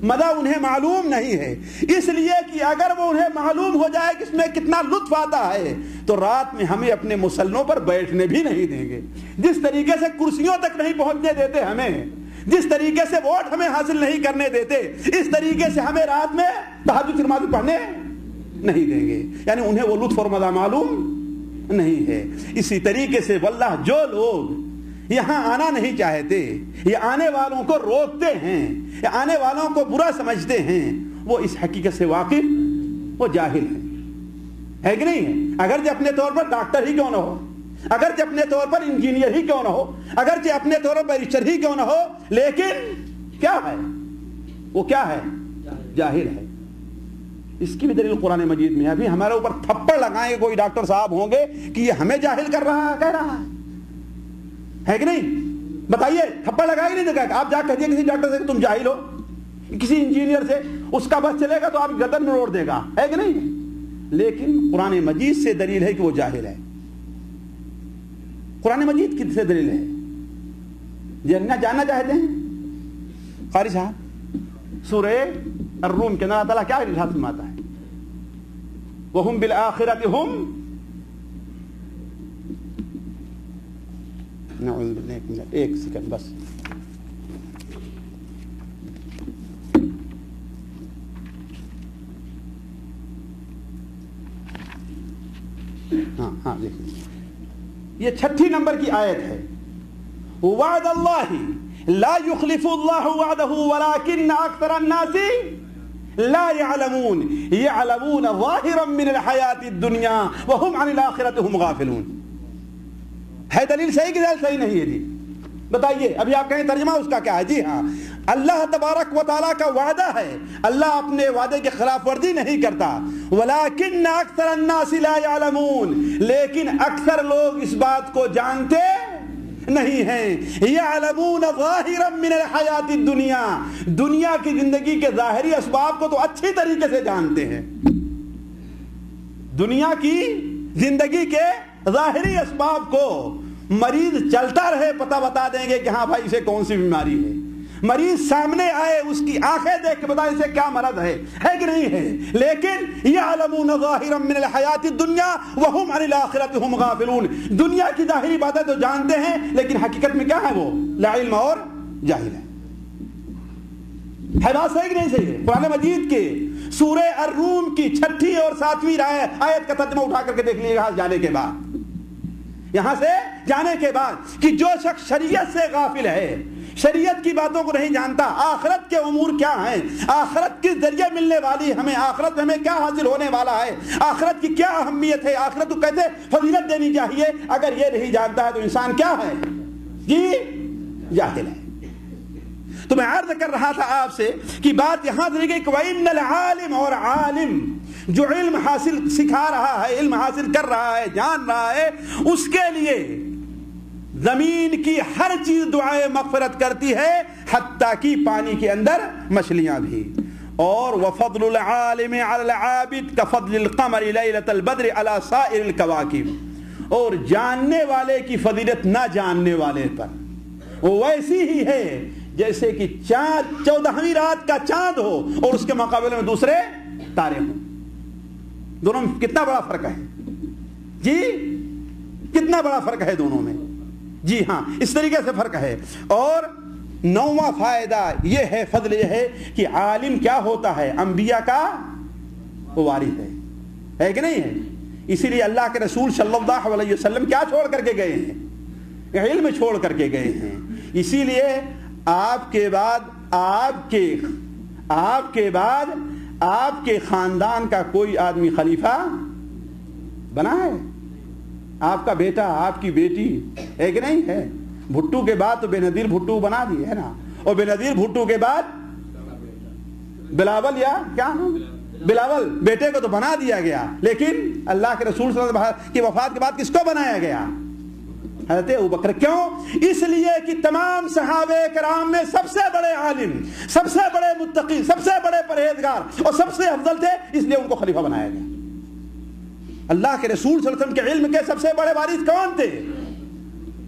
مزہ انہیں معلوم نہیں ہے، اس لیے کہ اگر وہ انہیں معلوم ہو جائے کہ اس میں کتنا لطف آتا ہے تو رات میں ہمیں اپنے مسلوں پر بیٹھنے بھی نہیں دیں گے. جس طریقے سے کرسیوں تک نہیں پہنچنے دیتے ہمیں، جس طریقے سے ووٹ ہمیں حاصل نہیں کرنے دیتے، اس طریقے سے ہمیں رات میں تہجد کی نماز پڑھنے نہیں دیں گے. یعنی انہیں وہ لطف اور مزہ معلوم نہیں ہے. اسی طریقے سے واللہ جو لوگ یہاں آنا نہیں چاہتے، یہ آنے والوں کو روکتے ہیں، یہ آنے والوں کو برا سمجھتے ہیں، وہ اس حقیقت سے واقف، وہ جاہل ہے کہ نہیں ہے؟ اگرچہ اپنے طور پر ڈاکٹر ہی کیوں نہ ہو، اگرچہ اپنے طور پر انجینئر ہی کیوں نہ ہو، اگرچہ اپنے طور پر بیرسٹر ہی کیوں نہ ہو، لیکن کیا ہے وہ؟ کیا ہے؟ جاہل ہے. اس کی بھی دلیل قرآن مجید میں ہے. ابھی ہمارے اوپر تھپڑ لگائیں گے کوئی ڈاکٹر صاحب ہوں گے کہ یہ ہمیں جاہل کر رہا ہے، کہہ رہا ہے کہ نہیں؟ بتائیے، تھپڑ لگائے نہیں دیکھا؟ آپ جا کہہ دیے کسی ڈاکٹر سے کہ تم جاہل ہو، کسی انجینئر سے، اس کا بس چلے گا تو آپ گردن میں روڑ دے گا، ہے کہ نہیں؟ لیکن قرآن مجید سے دلیل ہے کہ وہ جاہل ہے. قرآن مجید کی سے دلیل ہے. جاننا چاہتے ہیں قاری صاحب؟ سورہ الروم کے اندر اللہ تعالیٰ کیا ارشاد فرماتا ہے؟ وَهُمْ بِالْآخِرَةِ هُمْ نعوذ باللہ. ایک سیکنڈ بس. ہاں دیکھیں، یہ 36 نمبر کی آیت ہے. وعد اللہ لا يخلف اللہ وعدہ ولكن اکثر الناس لا يعلمون يعلمون ظاہرا من الحیات الدنیا وهم عن الآخرة هم غافلون. ہے دلیل صحیح کہ دلیل صحیح نہیں ہے؟ جی بتائیے. ابھی آپ کہیں ترجمہ اس کا کیا ہے؟ جی ہاں، اللہ تبارک و تعالیٰ کا وعدہ ہے، اللہ اپنے وعدے کی خلاف ورزی نہیں کرتا. وَلَكِنَّ أَكْثَرَ النَّاسِ لَا يَعْلَمُونَ، لیکن اکثر لوگ اس بات کو جانتے نہیں ہیں. يَعْلَمُونَ ظَاهِرًا مِنَ الْحَيَاةِ الدُّنْيَا، دنیا کی زندگی کے ظاہری اسباب کو تو اچھی طریقے سے جانتے ہیں. دنیا کی زندگی کے ظاہری اسباب کو مریض چلتا رہے پتہ بتا دیں گے کہ ہاں بھائی اسے کون سی بیماری ہے. مریض سامنے آئے، اس کی آنکھیں دیکھ کے بتائیں اسے کیا مرض ہے کہ نہیں ہے. لیکن يَعْلَمُونَ ظَاهِرًا مِنَ الْحَيَاةِ الدُّنْيَا وَهُمْ عَنِ الْآخِرَةِ هُمْ غَافِلُونَ. دنیا کی ظاہری باتیں تو جانتے ہیں لیکن حقیقت میں کیا ہے؟ وہ لا علم اور جاہل ہے. بات صحیح کہ نہیں صحیح ہے؟ قرآن مجید کے سورہ الروم کی 6 اور 7 آیت کا ترجمہ اٹھا کر کے دیکھ لیجیے یہاں سے جانے کے بعد کہ جو شخص شریعت سے غافل ہے، شریعت کی باتوں کو نہیں جانتا، آخرت کے امور کیا ہیں، آخرت کس ذریعے ملنے والی ہمیں، آخرت میں ہمیں کیا حاصل ہونے والا ہے، آخرت کی کیا اہمیت ہے، آخرت کو کیسے فضیلت دینی چاہیے، اگر یہ نہیں جانتا ہے تو انسان کیا ہے؟ جی جاہل ہے۔ تو میں عرض کر رہا تھا آپ سے کہ بات یہاں سے کہ وَإِنَّ الْعَالِمَ، اور عالم جو علم حاصل سکھا رہا ہے، علم حاصل کر رہا ہے، جان رہا ہے، اس کے لیے زمین کی ہر چیز دعائے مغفرت کرتی ہے، حتیٰ کہ پانی کے اندر مچھلیاں بھی۔ اور وَفَضْلُ الْعَالِمِ عَلَى الْعَابِدِ كَفَضْلِ الْقَمَرِ لَيْلَةَ الْبَدْرِ عَلَى سَائِرِ الْكَوَاكِبِ، اور جاننے والے کی فضیلت نہ جاننے والے پر وہ ویسی ہی ہے جیسے کہ چاند 14ویں رات کا چاند ہو اور اس کے مقابلے میں دوسرے تارے ہوں۔ دونوں میں کتنا بڑا فرق ہے جی، کتنا بڑا فرق ہے دونوں میں، جی ہاں اس طریقے سے فرق ہے۔ اور 9واں فائدہ یہ ہے، فضل یہ ہے کہ عالم کیا ہوتا ہے؟ انبیاء کا وارث ہے کہ نہیں ہے؟ اسی لیے اللہ کے رسول صلی اللہ علیہ وسلم کیا چھوڑ کر کے گئے ہیں؟ علم چھوڑ کر کے گئے ہیں۔ اسی لیے آپ کے بعد آپ کے خاندان کا کوئی آدمی خلیفہ بنا ہے؟ آپ کا بیٹا، آپ کی بیٹی ہے کہ نہیں ہے؟ بھٹو کے بعد تو بے نظیر بھٹو بنا دی ہے نا، اور بے نظیر بھٹو کے بعد بلاول، یا کیا نام، بلاول بیٹے کو تو بنا دیا گیا، لیکن اللہ کے رسول صلی اللہ علیہ وسلم کی وفات کے بعد کس کو بنایا گیا؟ حضرت ابوبکر۔ کیوں؟ اس لیے کہ تمام صحابہ کرام میں سب سے بڑے عالم، سب سے بڑے متقی، سب سے بڑے پرہیزگار اور سب سے افضل تھے، اس لیے ان کو خلیفہ بنایا گیا۔ اللہ کے رسول صلی اللہ علیہ وسلم کے علم کے سب سے بڑے وارث کون تھے؟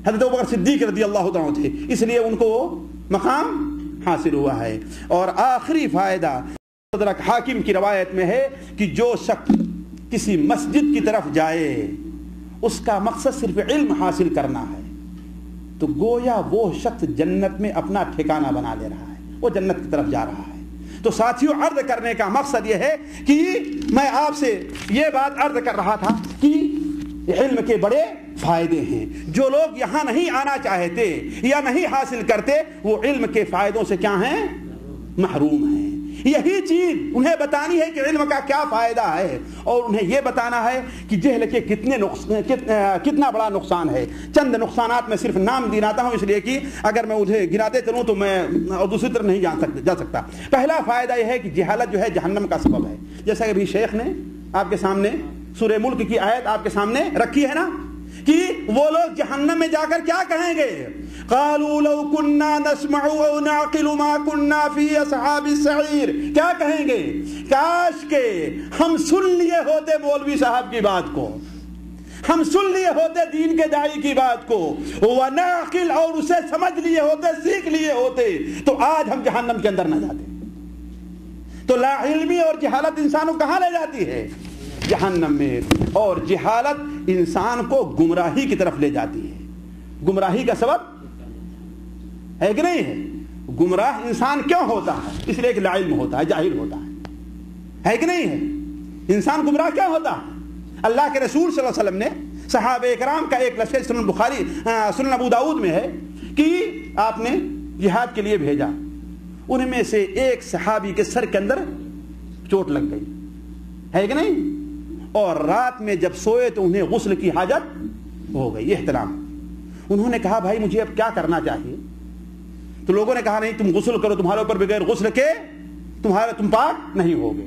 حضرت ابوبکر صدیق رضی اللہ تعالیٰ تھے، اس لیے ان کو مقام حاصل ہوا ہے۔ اور آخری فائدہ مستدرک حاکم کی روایت میں ہے کہ جو شخص کسی مسجد کی طرف جائے اس کا مقصد صرف علم حاصل کرنا ہے، تو گویا وہ شخص جنت میں اپنا ٹھکانہ بنا لے رہا ہے، وہ جنت کی طرف جا رہا ہے۔ تو ساتھیوں، عرض کرنے کا مقصد یہ ہے کہ میں آپ سے یہ بات عرض کر رہا تھا کہ علم کے بڑے فائدے ہیں۔ جو لوگ یہاں نہیں آنا چاہتے یا نہیں حاصل کرتے، وہ علم کے فائدوں سے کیا ہیں؟ محروم ہیں۔ یہی چیز انہیں بتانی ہے کہ علم کا کیا فائدہ ہے، اور انہیں یہ بتانا ہے کہ جہل کے کتنا بڑا نقصان ہے۔ چند نقصانات میں صرف نام گناتا ہوں، اس لیے کہ اگر میں انہیں گناتے چلوں تو میں اور دوسری طرف نہیں جا سکتا۔ پہلا فائدہ یہ ہے کہ جہالت جو ہے جہنم کا سبب ہے، جیسا کہ ابھی شیخ نے آپ کے سامنے سورہ ملک کی آیت آپ کے سامنے رکھی ہے نا، کہ وہ لوگ جہنم میں جا کر کیا کہیں گے؟ قالوا لو كنا نسمع او نعقل ما كنا في اصحاب السعير، کیا کہیں گے؟ کاش کہ ہم سن لیے ہوتے مولوی صاحب کی بات کو، ہم سن لیے ہوتے دین کے داعی کی بات کو، ونعقل، اور اسے سمجھ لیے ہوتے، سیکھ لیے ہوتے، تو آج ہم جہنم کے اندر نہ جاتے۔ تو لا علمی اور جہالت انسان کو کہاں لے جاتی ہے؟ جہنم میں۔ اور جہالت انسان کو گمراہی کی طرف لے جاتی ہے۔ گمراہی کا سبب ہے کہ نہیں ہے؟ گمراہ انسان کیوں ہوتا ہے؟ اس لیے کہ لا علم ہوتا ہے، جاہل ہوتا ہے کہ نہیں ہے؟ انسان گمراہ کیا ہوتا ہے؟ اللہ کے رسول صلی اللہ علیہ وسلم نے صحابہ کرام کا ایک لشکر سنن بخاری سنن ابو داؤد میں ہے کہ آپ نے جہاد کے لیے بھیجا، ان میں سے ایک صحابی کے سر کے اندر چوٹ لگ گئی، ہے کہ نہیں؟ اور رات میں جب سوئے تو انہیں غسل کی حاجت ہو گئی، احتلام۔ انہوں نے کہا بھائی مجھے اب کیا کرنا چاہیے؟ تو لوگوں نے کہا نہیں تم غسل کرو، تمہارے اوپر بغیر غسل کے تم پاک نہیں ہوگے۔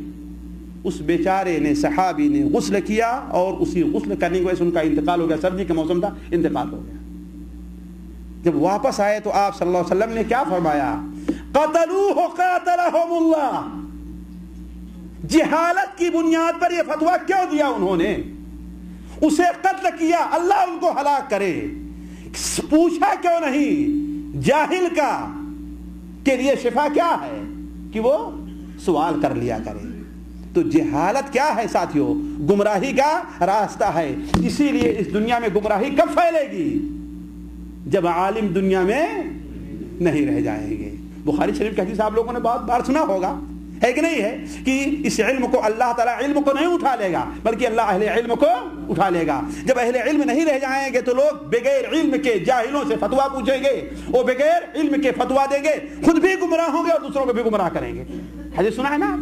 اس بیچارے نے، صحابی نے غسل کیا، اور اسی غسل کرنے کی وجہ سے ان کا انتقال ہو گیا۔ سردی کا موسم تھا، انتقال ہو گیا۔ جب واپس آئے تو آپ صلی اللہ علیہ وسلم نے کیا فرمایا؟ قتلوہ قاتلہم اللہ۔ جہالت کی بنیاد پر یہ فتویٰ کیوں دیا انہوں نے؟ اسے قتل کیا، اللہ ان کو ہلاک کرے۔ پوچھا کیوں نہیں؟ جاہل کا کے لیے شفا کیا ہے؟ کہ وہ سوال کر لیا کرے۔ تو جہالت کیا ہے ساتھیوں؟ گمراہی کا راستہ ہے۔ اسی لیے اس دنیا میں گمراہی کب پھیلے گی؟ جب عالم دنیا میں نہیں رہ جائیں گے۔ بخاری شریف کی حدیث آپ لوگوں نے بہت بار سنا ہوگا، ہے کہ نہیں ہے کہ اس علم کو اللہ تعالیٰ علم کو نہیں اٹھا لے گا بلکہ اللہ اہل علم کو اٹھا لے گا. جب اہل علم نہیں رہ جائیں گے تو لوگ بغیر علم کے جاہلوں سے فتوا پوچھیں گے, وہ بغیر علم کے فتوا دیں گے, خود بھی گمراہ ہوں گے اور دوسروں کو بھی گمراہ کریں گے. حدیث سنا ہے نا.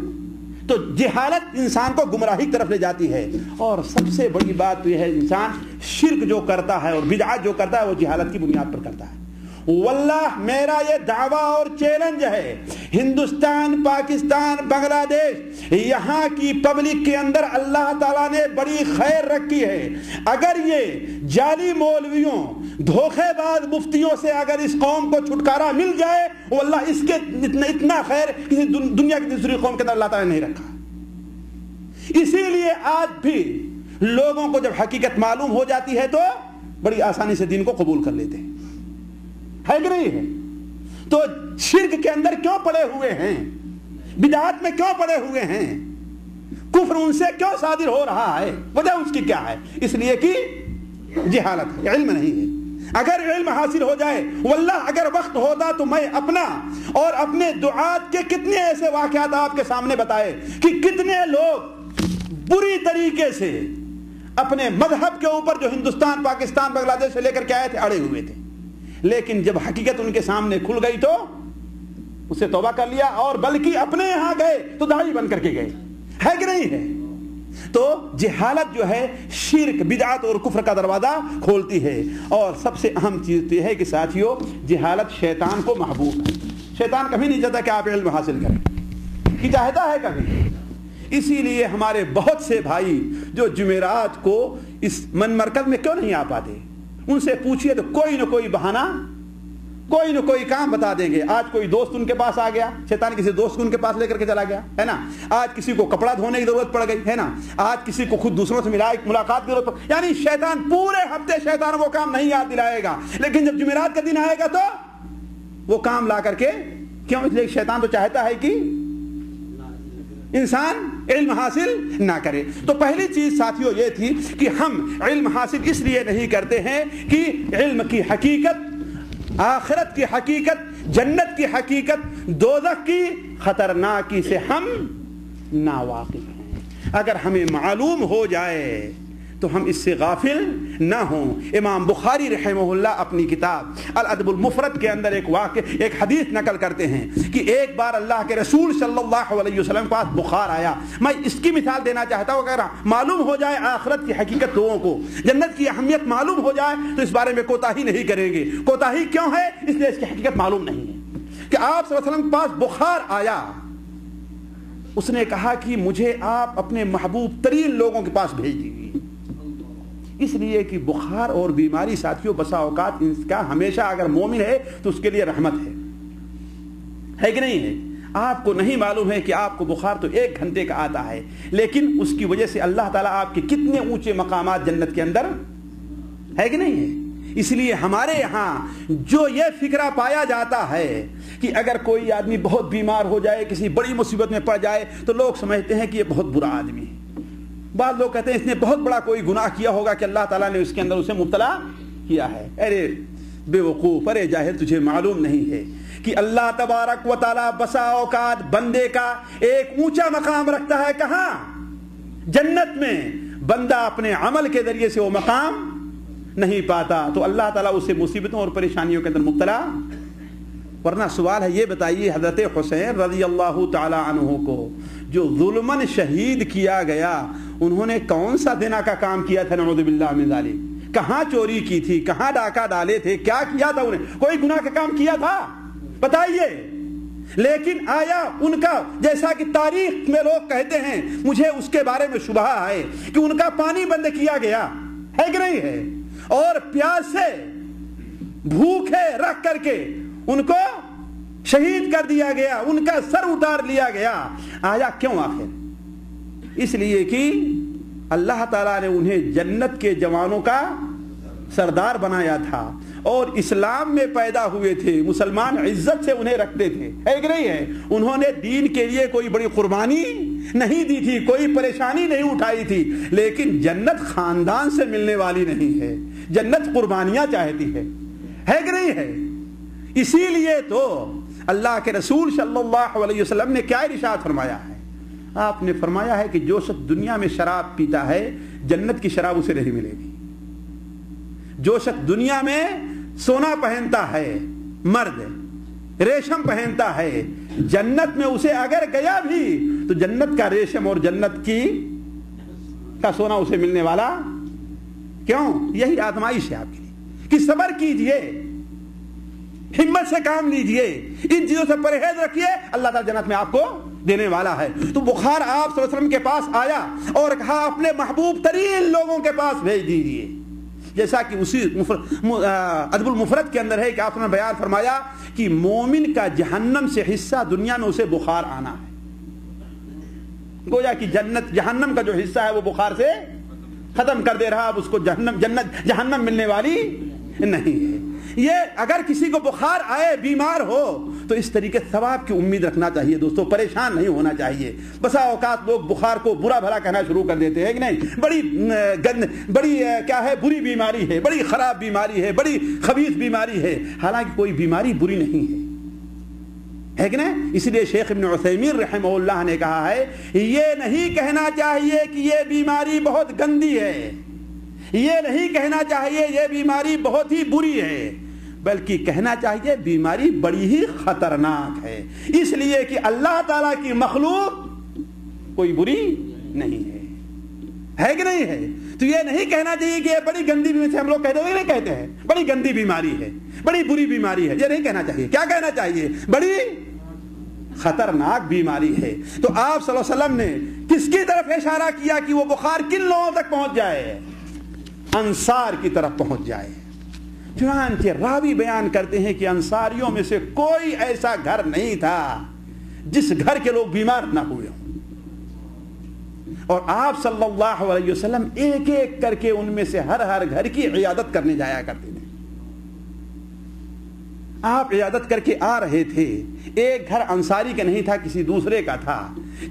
تو جہالت انسان کو گمراہی کی طرف لے جاتی ہے. اور سب سے بڑی بات تو یہ ہے, انسان شرک جو کرتا ہے اور بدعات جو کرتا ہے وہ جہالت کی بنیاد پر کرتا ہے. واللہ میرا یہ دعویٰ اور چیلنج ہے, ہندوستان, پاکستان, بنگلہ دیش, یہاں کی پبلک کے اندر اللہ تعالیٰ نے بڑی خیر رکھی ہے. اگر یہ جعلی مولویوں, دھوخے باز مفتیوں سے اگر اس قوم کو چھٹکارا مل جائے, واللہ اس کے اتنا خیر کسی دنیا کی دوسری قوم کے اندر اللہ تعالیٰ نے نہیں رکھا. اسی لیے آج بھی لوگوں کو جب حقیقت معلوم ہو جاتی ہے تو بڑی آسانی سے دین کو قبول کر لیتے ہیں, ہے کہ نہیں ہے. تو شرک کے اندر کیوں پڑے ہوئے ہیں, بدعات میں کیوں پڑے ہوئے ہیں, کفر ان سے کیوں صادر ہو رہا ہے, وجہ اس کی کیا ہے؟ اس لیے کہ جہالت ہے, علم نہیں ہے. اگر علم حاصل ہو جائے, واللہ اگر وقت ہوتا تو میں اپنا اور اپنے دعات کے کتنے ایسے واقعات آپ کے سامنے بتائے کہ کتنے لوگ بری طریقے سے اپنے مذہب کے اوپر جو ہندوستان, پاکستان, بنگلہ دیش سے لے کر کے آئے تھے اڑے ہوئے تھے, لیکن جب حقیقت ان کے سامنے کھل گئی تو اسے توبہ کر لیا, اور بلکہ اپنے یہاں گئے تو داعی بن کر کے گئے, ہے کہ نہیں ہے. تو جہالت جو ہے شرک, بدعات اور کفر کا دروازہ کھولتی ہے. اور سب سے اہم چیز تو یہ ہے کہ ساتھیو, جہالت شیطان کو محبوب ہے. شیطان کبھی نہیں چاہتا کہ آپ علم حاصل کریں, کہ چاہتا ہے کبھی. اسی لیے ہمارے بہت سے بھائی جو جمعرات کو اس من مرکز میں کیوں نہیں آ پاتے, ان سے پوچھئے تو کوئی نہ کوئی بہانہ, کوئی نہ کوئی کام بتا دیں گے. آج کوئی دوست ان کے پاس آ گیا, شیطان کسی دوست کو ان کے پاس لے کر کے چلا گیا, ہے نا. آج کسی کو کپڑا دھونے کی ضرورت پڑ گئی, ہے نا. آج کسی کو خود دوسروں سے ملاقات کی ضرورت پڑ, یعنی شیطان پورے ہفتے شیطان وہ کام نہیں یاد دلائے گا, لیکن جب جمعرات کا دن آئے گا تو وہ کام لا کر کے, کیوں؟ اس لیے شیطان تو چاہتا ہے کہ انسان علم حاصل نہ کرے. تو پہلی چیز ساتھیوں یہ تھی کہ ہم علم حاصل اس لیے نہیں کرتے ہیں کہ علم کی حقیقت, آخرت کی حقیقت, جنت کی حقیقت, دوزخ کی خطرناکی سے ہم ناواقف ہیں. اگر ہمیں معلوم ہو جائے تو ہم اس سے غافل نہ ہوں. امام بخاری رحمہ اللہ اپنی کتاب الادب المفرد کے اندر ایک واقعہ, ایک حدیث نقل کرتے ہیں کہ ایک بار اللہ کے رسول صلی اللہ علیہ وسلم کے پاس بخار آیا. میں اس کی مثال دینا چاہتا ہوں, اگر معلوم ہو جائے آخرت کی حقیقت لوگوں کو, جنت کی اہمیت معلوم ہو جائے تو اس بارے میں کوتاہی نہیں کریں گے. کوتاہی کیوں ہے؟ اس لیے اس کی حقیقت معلوم نہیں ہے. کہ آپ صلی اللہ علیہ وسلم کے پاس بخار آیا, اس نے کہا کہ مجھے آپ اپنے محبوب ترین لوگوں کے پاس بھیج دیجیے. اس لیے کہ بخار اور بیماری ساتھیوں بسا اوقات اس کا ہمیشہ اگر مومن ہے تو اس کے لیے رحمت ہے کہ نہیں ہے. آپ کو نہیں معلوم ہے کہ آپ کو بخار تو 1 گھنٹے کا آتا ہے, لیکن اس کی وجہ سے اللہ تعالیٰ آپ کے کتنے اونچے مقامات جنت کے اندر, ہے کہ نہیں ہے. اس لیے ہمارے یہاں جو یہ فکرہ پایا جاتا ہے کہ اگر کوئی آدمی بہت بیمار ہو جائے, کسی بڑی مصیبت میں پڑ جائے, تو لوگ سمجھتے ہیں کہ یہ بہت برا آدمی ہے. بعض لوگ کہتے ہیں اس نے بہت بڑا کوئی گناہ کیا ہوگا کہ اللہ تعالیٰ نے اس کے اندر اسے مبتلا کیا ہے. ارے بے وقوف, ارے جاہل, تجھے معلوم نہیں ہے کہ اللہ تبارک و تعالیٰ بسا اوقات بندے کا ایک اونچا مقام رکھتا ہے. کہاں؟ جنت میں. بندہ اپنے عمل کے ذریعے سے وہ مقام نہیں پاتا تو اللہ تعالیٰ اسے مصیبتوں اور پریشانیوں کے اندر مبتلا. ورنہ سوال ہے, یہ بتائیے حضرت حسین رضی اللہ تعالی عنہ کو جو ظلمن شہید کیا گیا, انہوں نے کون سا دینا کا کام کیا تھا؟ نعوذ باللہ من ذالک. کہاں چوری کی تھی, کہاں ڈاکہ ڈالے تھے, کیا کیا تھا انہیں؟ کوئی گناہ کا کام کیا تھا؟ بتائیے. لیکن آیا ان کا, جیسا کہ تاریخ میں لوگ کہتے ہیں, مجھے اس کے بارے میں شبہ ہے کہ ان کا پانی بند کیا گیا, ہے کہ نہیں ہے, اور پیاس سے بھوکے رکھ کر کے ان کو شہید کر دیا گیا, ان کا سر اتار لیا گیا. آیا کیوں آخر؟ اس لیے کہ اللہ تعالیٰ نے انہیں جنت کے جوانوں کا سردار بنایا تھا اور اسلام میں پیدا ہوئے تھے, مسلمان عزت سے انہیں رکھتے تھے, ہے کہ نہیں ہے. انہوں نے دین کے لیے کوئی بڑی قربانی نہیں دی تھی, کوئی پریشانی نہیں اٹھائی تھی, لیکن جنت خاندان سے ملنے والی نہیں ہے, جنت قربانیاں چاہتی ہے کہ نہیں ہے. اسی لیے تو اللہ کے رسول صلی اللہ علیہ وسلم نے کیا ارشاد فرمایا ہے؟ آپ نے فرمایا ہے کہ جو شخص دنیا میں شراب پیتا ہے جنت کی شراب اسے نہیں ملے گی. جو شخص دنیا میں سونا پہنتا ہے، مرد ریشم پہنتا ہے، جنت میں اسے اگر گیا بھی تو جنت کا ریشم اور جنت کا سونا اسے ملنے والا. کیوں؟ یہی آزمائش ہے آپ کے لیے کہ صبر کیجئے، ہمت سے کام لیجئے، ان چیزوں سے پرہیز رکھیے، اللہ تعالی جنت میں آپ کو دینے والا ہے. تو بخار آپ صلی اللہ علیہ وسلم کے پاس آیا اور کہا اپنے محبوب ترین لوگوں کے پاس بھیج دیجیے. جیسا کہ اسی ادب المفرد کے اندر ہے کہ آپ نے بیان فرمایا کہ مومن کا جہنم سے حصہ دنیا میں اسے بخار آنا ہے. گویا کہ جہنم کا جو حصہ ہے وہ بخار سے ختم کر دے رہا، اب اس کو جہنم ملنے والی نہیں ہے. یہ اگر کسی کو بخار آئے، بیمار ہو، تو اس طریقے ثواب کی امید رکھنا چاہیے دوستو، پریشان نہیں ہونا چاہیے. بسا اوقات لوگ بخار کو برا بھلا کہنا شروع کر دیتے ہیں کہ نہیں بڑی کیا ہے، بری بیماری ہے، بڑی خراب بیماری ہے، بڑی خبیث بیماری ہے. حالانکہ کوئی بیماری بری نہیں ہے کہ نہیں. اس لیے شیخ ابن عثیمین رحمہ اللہ نے کہا ہے یہ نہیں کہنا چاہیے کہ یہ بیماری بہت گندی ہے، یہ نہیں کہنا چاہیے یہ بیماری بہت ہی بری ہے، بلکہ کہنا چاہیے بیماری بڑی ہی خطرناک ہے، اس لیے کہ اللہ تعالیٰ کی مخلوق کوئی بری نہیں ہے کہ نہیں ہے. تو یہ نہیں کہنا چاہیے کہ یہ بڑی گندی بیماری، ہم لوگ کہتے ہیں نہیں کہتے ہیں بڑی گندی بیماری ہے، بڑی بری بیماری ہے، یہ نہیں کہنا چاہیے. کیا کہنا چاہیے؟ بڑی خطرناک بیماری ہے. تو آپ صلی اللہ علیہ وسلم نے کس کی طرف اشارہ کیا کہ وہ بخار کن لوگوں تک پہنچ جائے؟ انصار کی طرف پہنچ جائے. چنانچہ راوی بیان کرتے ہیں کہ انصاریوں میں سے کوئی ایسا گھر نہیں تھا جس گھر کے لوگ بیمار نہ ہوئے ہوں، اور آپ صلی اللہ علیہ وسلم ایک ایک کر کے ان میں سے ہر گھر کی عیادت کرنے جایا کرتے تھے. آپ عیادت کر کے آ رہے تھے، ایک گھر انصاری کا نہیں تھا، کسی دوسرے کا تھا،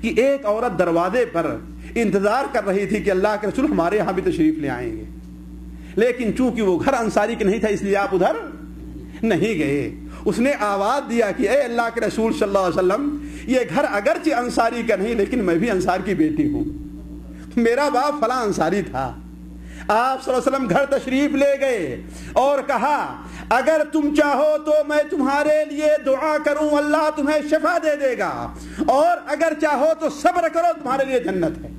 کہ ایک عورت دروازے پر انتظار کر رہی تھی کہ اللہ کے رسول ہمارے یہاں بھی تشریف لے آئیں گے، لیکن چونکہ وہ گھر انصاری کا نہیں تھا اس لیے آپ ادھر نہیں گئے. اس نے آواز دیا کہ اے اللہ کے رسول صلی اللہ علیہ وسلم، یہ گھر اگرچہ انصاری کا نہیں لیکن میں بھی انصار کی بیٹی ہوں، میرا باپ فلاں انصاری تھا. آپ صلی اللہ علیہ وسلم گھر تشریف لے گئے اور کہا اگر تم چاہو تو میں تمہارے لیے دعا کروں، اللہ تمہیں شفا دے دے گا، اور اگر چاہو تو صبر کرو، تمہارے لیے جنت ہے.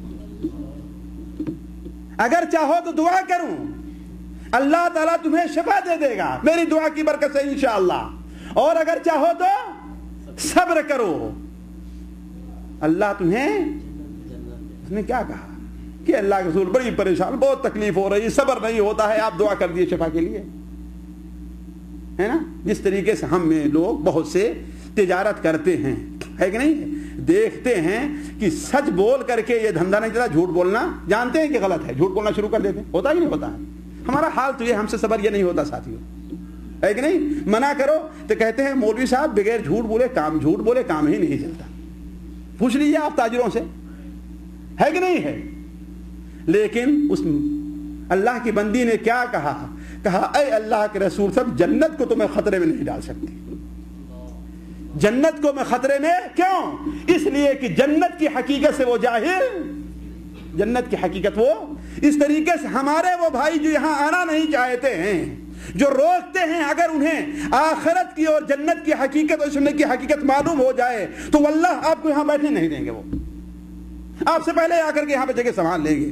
اگر چاہو تو دعا کروں، اللہ تعالیٰ تمہیں شفا دے دے گا میری دعا کی برکت سے انشاءاللہ، اور اگر چاہو تو صبر کرو، اللہ تمہیں. اس نے کیا کہا کہ اللہ کے رسول بڑی پریشان، بہت تکلیف ہو رہی، صبر نہیں ہوتا ہے، آپ دعا کر دیے شفا کے لیے، ہے نا. جس طریقے سے ہم میں لوگ بہت سے تجارت کرتے ہیں، ہے کہ نہیں، دیکھتے ہیں کہ سچ بول کر کے یہ دھندا نہیں چلتا، جھوٹ بولنا جانتے ہیں کہ غلط ہے، جھوٹ بولنا شروع کر دیتے ہیں. ہوتا ہی نہیں ہوتا ہے. ہمارا حال تو یہ، ہم سے صبر یہ نہیں ہوتا ساتھیوں، ہے کہ نہیں. منع کرو تو کہتے ہیں مولوی صاحب بغیر جھوٹ بولے کام ہی نہیں چلتا. پوچھ لیجیے آپ تاجروں سے، ہے کہ نہیں ہے. لیکن اس اللہ کی بندی نے کیا کہا اے اللہ کے رسول صاحب، جنت کو تو میں خطرے میں نہیں ڈال سکتی. جنت کو میں خطرے میں کیوں؟ اس لیے کہ جنت کی حقیقت سے وہ جاہل، جنت کی حقیقت وہ اس طریقے سے. ہمارے وہ بھائی جو یہاں آنا نہیں چاہتے ہیں، جو روکتے ہیں، اگر انہیں آخرت کی اور جنت کی حقیقت اور سنت کی حقیقت معلوم ہو جائے تو واللہ آپ کو یہاں بیٹھنے نہیں دیں گے. وہ آپ سے پہلے آ کر کے یہاں پہ جگہ سنبھال لیں گے.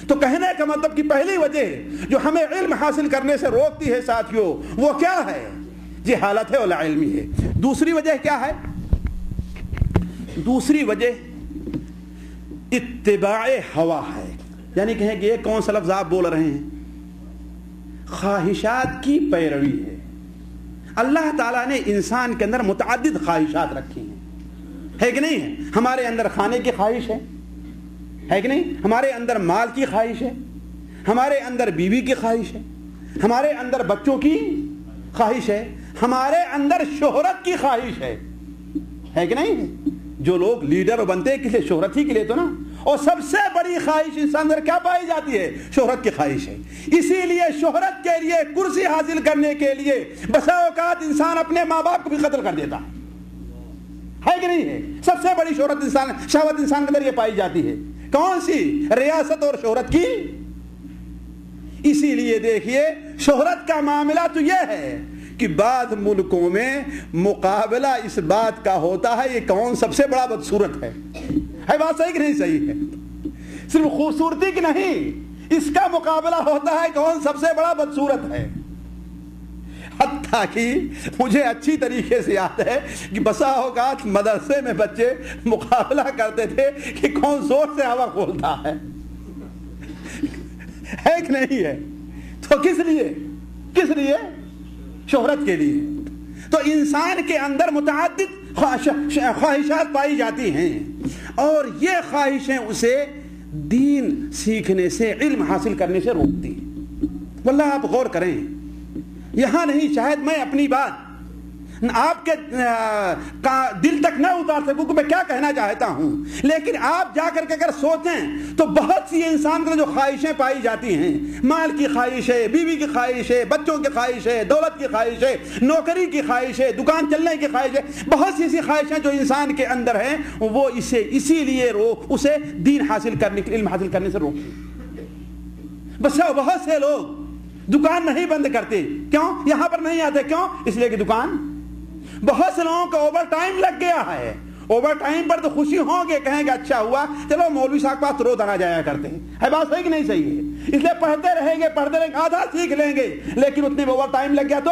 تو کہنے کا مطلب کہ پہلی وجہ جو ہمیں علم حاصل کرنے سے روکتی ہے ساتھیوں، وہ کیا ہے؟ یہ حالت ہے ولا علمی ہے. دوسری وجہ کیا ہے؟ دوسری وجہ اتباع ہوا ہے. یعنی کہیں کہ یہ کون سا لفظ آپ بول رہے ہیں؟ خواہشات کی پیروی ہے. اللہ تعالیٰ نے انسان کے اندر متعدد خواہشات رکھی ہیں، ہے کہ نہیں ہے. ہمارے اندر کھانے کی خواہش ہے کہ نہیں، ہمارے اندر مال کی خواہش ہے، ہمارے اندر بیوی کی خواہش ہے، ہمارے اندر بچوں کی خواہش ہے، ہمارے اندر شہرت کی خواہش ہے کہ نہیں. جو لوگ لیڈر بنتے ہیں کسی شہرت ہی کے لیے تو نا، اور سب سے بڑی خواہش انسان اندر کیا پائی جاتی ہے؟ شہرت کی خواہش ہے. اسی لیے شہرت کے لیے، کرسی حاصل کرنے کے لیے بسا اوقات انسان اپنے ماں باپ کو بھی قتل کر دیتا ہے. ہے کہ نہیں ہے؟ سب سے بڑی شہرت انسان شہوت انسان کے اندر یہ پائی جاتی ہے، کون سی؟ ریاست اور شہرت کی۔ اسی لیے دیکھیے شہرت کا معاملہ تو یہ ہے کہ بعض ملکوں میں مقابلہ اس بات کا ہوتا ہے یہ کون سب سے بڑا بدصورت ہے بات صحیح کہ نہیں صحیح ہے؟ صرف خوبصورتی کی نہیں، اس کا مقابلہ ہوتا ہے کون سب سے بڑا بدصورت ہے۔ حتیٰ کہ مجھے اچھی طریقے سے یاد ہے کہ بسا اوقات مدرسے میں بچے مقابلہ کرتے تھے کہ کون زور سے ہوا کھولتا ہے کہ نہیں ہے؟ تو کس لیے؟ شہرت کے لیے۔ تو انسان کے اندر متعدد خواہشات پائی جاتی ہیں، اور یہ خواہشیں اسے دین سیکھنے سے، علم حاصل کرنے سے روکتی ہیں۔ واللہ آپ غور کریں، یہاں نہیں، شاید میں اپنی بات آپ کے دل تک نہ اتار سکوں کہ میں کیا کہنا چاہتا ہوں، لیکن آپ جا کر کے اگر سوچیں تو بہت سی انسان کے جو خواہشیں پائی جاتی ہیں، مال کی خواہش ہے، بیوی کی خواہش ہے، بچوں کی خواہش ہے، دولت کی خواہش ہے، نوکری کی خواہش ہے، دکان چلنے کی خواہش ہے، بہت سی ایسی خواہشیں جو انسان کے اندر ہیں، وہ اسی لیے اسے دین حاصل کرنے، علم حاصل کرنے سے روکتے۔ بس بہت سے لوگ دکان نہیں بند کرتے، کیوں؟ یہاں پر نہیں آتے، کیوں؟ اس لیے کہ دکان، بہت سے لوگوں کا اوور ٹائم لگ گیا ہے، اوور ٹائم پر تو خوشی ہوں گے، کہیں گے اچھا ہوا، چلو مولوی صاحب پاس روزانہ جایا کرتے ہیں، ہے بات صحیح کہ نہیں صحیح ہے؟ اس لیے پڑھتے رہیں گے، آدھا سیکھ لیں گے، لیکن اتنے میں اوور ٹائم لگ گیا تو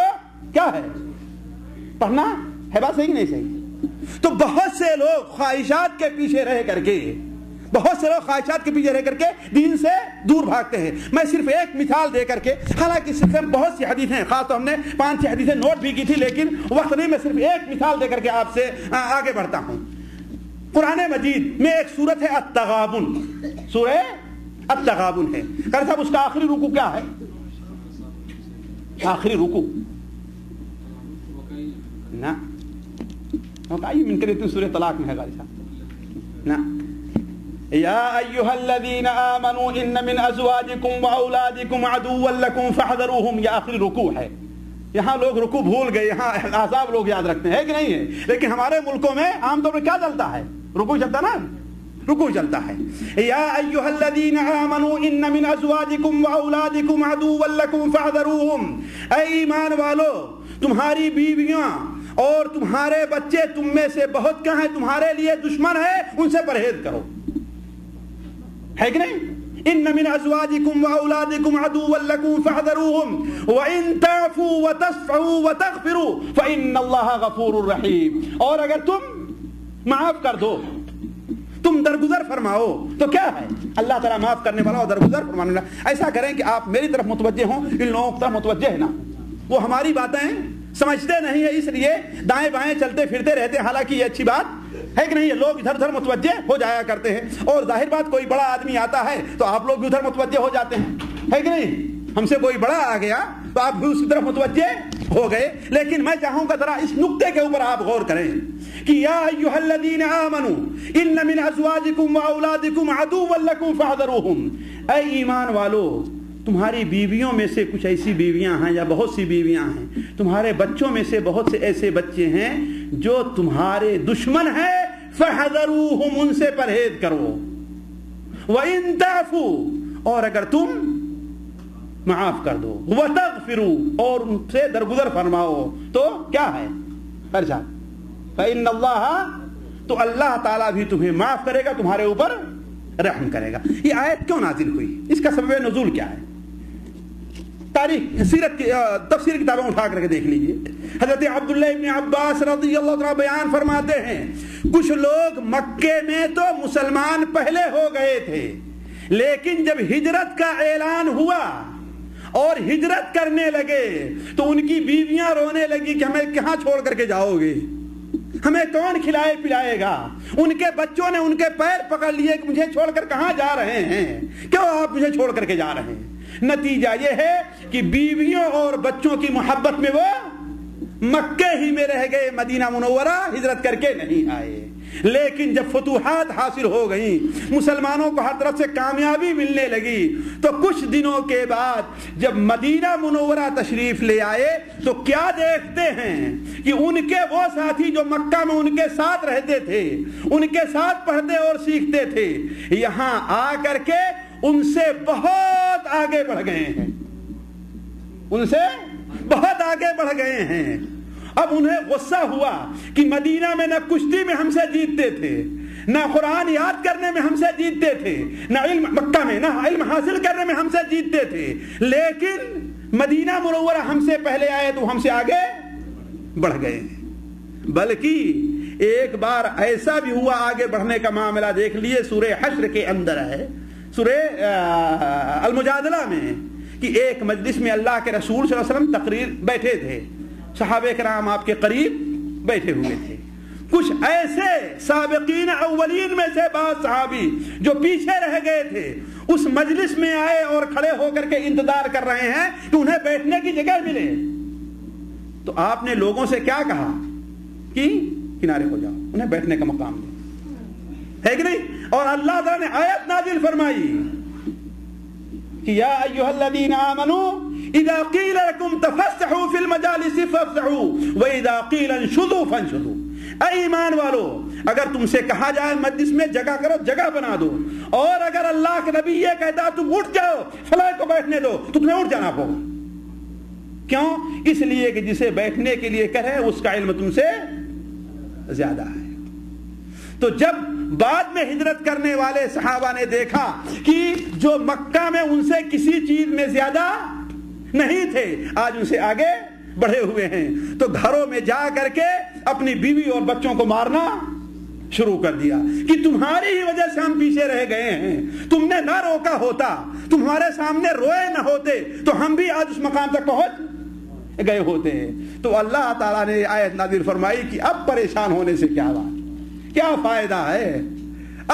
کیا ہے؟ پڑھنا ہے، بات صحیح کہ نہیں صحیح؟ تو بہت سے لوگ خواہشات کے پیچھے رہ کر کے دین سے دور بھاگتے ہیں۔ میں صرف ایک مثال دے کر کے، حالانکہ بہت سی حدیثیں، خاص تو ہم نے 5-6 حدیثیں نوٹ بھی کی تھی، لیکن وقت نہیں، میں صرف ایک مثال دے کر کے آپ سے آگے بڑھتا ہوں۔ قرآن مجید میں ایک سورت ہے التغابن، سورہ التغابن ہے۔ قاری صاحب اس کا آخری رکوع کیا ہے؟ آخری رکوع نا من کریتم سورہ طلاق میں ہے قاری صاحب نا، یا ایھا الذین آمنوا ان من ازواجکم واولادکم عدوا لکم فاحذروہم، یہ آخری رکوع ہے۔ یہاں لوگ رکوع بھول گئے، یہاں احزاب لوگ یاد رکھتے ہیں کہ نہیں ہے، لیکن ہمارے ملکوں میں عام طور پر کیا چلتا ہے؟ رکوع چلتا نا، رکوع چلتا ہے۔ یا ایھا الذین آمنوا ان من ازواجکم واولادکم عدوا لکم فاحذروہم، اے ایمان والو، تمہاری بیویاں اور تمہارے بچے تم میں سے بہت کہاں ہیں، تمہارے لیے دشمن ہے، ان سے پرہیز کرو، ہے کہ نہیں؟ ان من ازواجکم واولادکم عدوا لکم فاحذروہم وان تعفوا وتصفحوا وتغفروا فان اللہ غفور رحیم، اور اگر تم معاف کر دو، تم درگزر فرماؤ تو کیا ہے؟ اللہ تعالیٰ معاف کرنے والا اور درگزر فرمانے والا۔ ایسا کریں کہ آپ میری طرف متوجہ ہوں، ان لوگوں کی طرف متوجہ ہے نا، وہ ہماری باتیں سمجھتے نہیں ہے، اس لیے دائیں بائیں چلتے پھرتے رہتے ہیں، حالانکہ یہ اچھی بات ہے کہ نہیں ہے؟ لوگ ادھر ادھر متوجہ ہو جایا کرتے ہیں، اور ظاہر بات کوئی بڑا آدمی آتا ہے تو آپ لوگ بھی ادھر متوجہ ہو جاتے ہیں، ہے کہ نہیں؟ ہم سے کوئی بڑا آ گیا تو آپ بھی اس کی طرف متوجہ ہو گئے، لیکن میں چاہوں گا ذرا اس نقطے کے اوپر آپ غور کریں کہ یا ایھا الذین آمنوا ان من ازواجکم واولادکم عدوا لکم فاحذروہم، اے ایمان والو، تمہاری بیویوں میں سے کچھ ایسی بیویاں ہیں یا بہت سی بیویاں ہیں، تمہارے بچوں میں سے بہت سے ایسے بچے ہیں جو تمہارے دشمن ہیں، فاحذروہم، ان سے پرہیز کرو، وَإِن تَعْفُوا، اور اگر تم معاف کر دو، وَتَغْفِرُوا، اور ان سے درگزر فرماؤ تو کیا ہے؟ ارشاد فَإِنَّ اللَّهَ، تو اللہ تعالیٰ بھی تمہیں معاف کرے گا، تمہارے اوپر رحم کرے گا۔ یہ آیت کیوں نازل ہوئی؟ اس کا سبب نزول کیا ہے؟ تاریخ سیرت کی تفسیر کتابیں اٹھا کر کے دیکھ لیجئے۔ حضرت عبداللہ ابن عباس رضی اللہ عنہ بیان فرماتے ہیں، کچھ لوگ مکے میں تو مسلمان پہلے ہو گئے تھے، لیکن جب ہجرت کا اعلان ہوا اور ہجرت کرنے لگے تو ان کی بیویاں رونے لگی کہ ہمیں کہاں چھوڑ کر کے جاؤ گے، ہمیں کون کھلائے پلائے گا؟ ان کے بچوں نے ان کے پیر پکڑ لیے کہ مجھے چھوڑ کر کہاں جا رہے ہیں، کیوں آپ مجھے چھوڑ کر کے جا رہے ہیں؟ نتیجہ یہ ہے کہ بیویوں اور بچوں کی محبت میں وہ مکے ہی میں رہ گئے، مدینہ منورہ ہجرت کر کے نہیں آئے۔ لیکن جب فتوحات حاصل ہو گئیں، مسلمانوں کو ہر طرف سے کامیابی ملنے لگی، تو کچھ دنوں کے بعد جب مدینہ منورہ تشریف لے آئے تو کیا دیکھتے ہیں کہ ان کے وہ ساتھی جو مکہ میں ان کے ساتھ رہتے تھے، ان کے ساتھ پڑھتے اور سیکھتے تھے، یہاں آ کر کے ان سے بہت آگے بڑھ گئے ہیں، ان سے بہت آگے بڑھ گئے ہیں۔ اب انہیں غصہ ہوا کہ مدینہ میں نہ کشتی میں ہم سے جیتتے تھے، نہ قرآن یاد کرنے میں ہم سے جیتتے تھے، نہ علم مکہ میں نہ علم حاصل کرنے میں ہم سے جیتتے تھے، لیکن مدینہ منورہ ہم سے پہلے آئے تو ہم سے آگے بڑھ گئے ہیں۔ بلکہ ایک بار ایسا بھی ہوا، آگے بڑھنے کا معاملہ دیکھ لیے، سورہ حشر کے اندر ہے، سورہ المجادلہ میں، کہ ایک مجلس میں اللہ کے رسول صلی اللہ علیہ وسلم تقریر بیٹھے تھے، صحابہ کرام آپ کے قریب بیٹھے ہوئے تھے، کچھ ایسے سابقین اولین میں سے بعض صحابی جو پیچھے رہ گئے تھے اس مجلس میں آئے اور کھڑے ہو کر کے انتظار کر رہے ہیں کہ انہیں بیٹھنے کی جگہ ملے۔ تو آپ نے لوگوں سے کیا کہا کہ کنارے ہو جاؤ، انہیں بیٹھنے کا مقام دے، ہے کہ نہیں؟ اور اللہ تعالیٰ نے آیت نازل فرمائی کہ یا ایھا الذین آمنوا اذا قیل لکم تفسحوا فی المجالس فافسحوا واذا قیل انشزوا فانشزوا۔ اے ایمان والو، اگر تم سے کہا جائے مجلس میں جگہ کرو، جگہ بنا دو، اور اگر اللہ کے نبی یہ کہتا تم اٹھ جاؤ فلاں کو بیٹھنے دو تو تمہیں اٹھ جانا ہوگا۔ کیوں؟ اس لیے کہ جسے بیٹھنے کے لیے کہے اس کا علم تم سے زیادہ ہے۔ تو جب بعد میں ہجرت کرنے والے صحابہ نے دیکھا کہ جو مکہ میں ان سے کسی چیز میں زیادہ نہیں تھے آج ان سے آگے بڑھے ہوئے ہیں، تو گھروں میں جا کر کے اپنی بیوی اور بچوں کو مارنا شروع کر دیا کہ تمہاری ہی وجہ سے ہم پیچھے رہ گئے ہیں، تم نے نہ روکا ہوتا، تم ہمارے سامنے روئے نہ ہوتے تو ہم بھی آج اس مقام تک پہنچ گئے ہوتے ہیں۔ تو اللہ تعالیٰ نے آیت نازل فرمائی کہ اب پریشان ہونے سے کیا بات، کیا فائدہ ہے،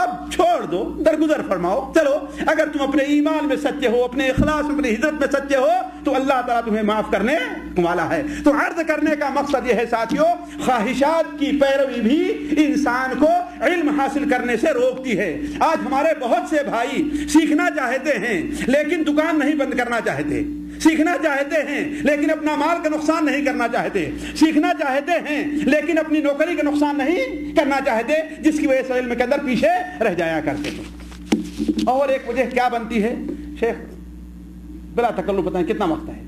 اب چھوڑ دو، درگزر فرماؤ، چلو اگر تم اپنے ایمان میں سچے ہو، اپنے اخلاص میں، اپنی ہجرت میں سچے ہو تو اللہ تعالیٰ تمہیں معاف کرنے والا ہے۔ تو عرض کرنے کا مقصد یہ ہے ساتھیوں، خواہشات کی پیروی بھی انسان کو علم حاصل کرنے سے روکتی ہے۔ آج ہمارے بہت سے بھائی سیکھنا چاہتے ہیں لیکن دکان نہیں بند کرنا چاہتے، سیکھنا چاہتے ہیں لیکن اپنا مال کا نقصان نہیں کرنا چاہتے، سیکھنا چاہتے ہیں لیکن اپنی نوکری کا نقصان نہیں کرنا چاہتے، جس کی وجہ سے علم کے اندر پیچھے رہ جایا کرتے ہیں۔ اور ایک وجہ کیا بنتی ہے شیخ؟ بلا تکلف بتائیں کتنا وقت ہے؟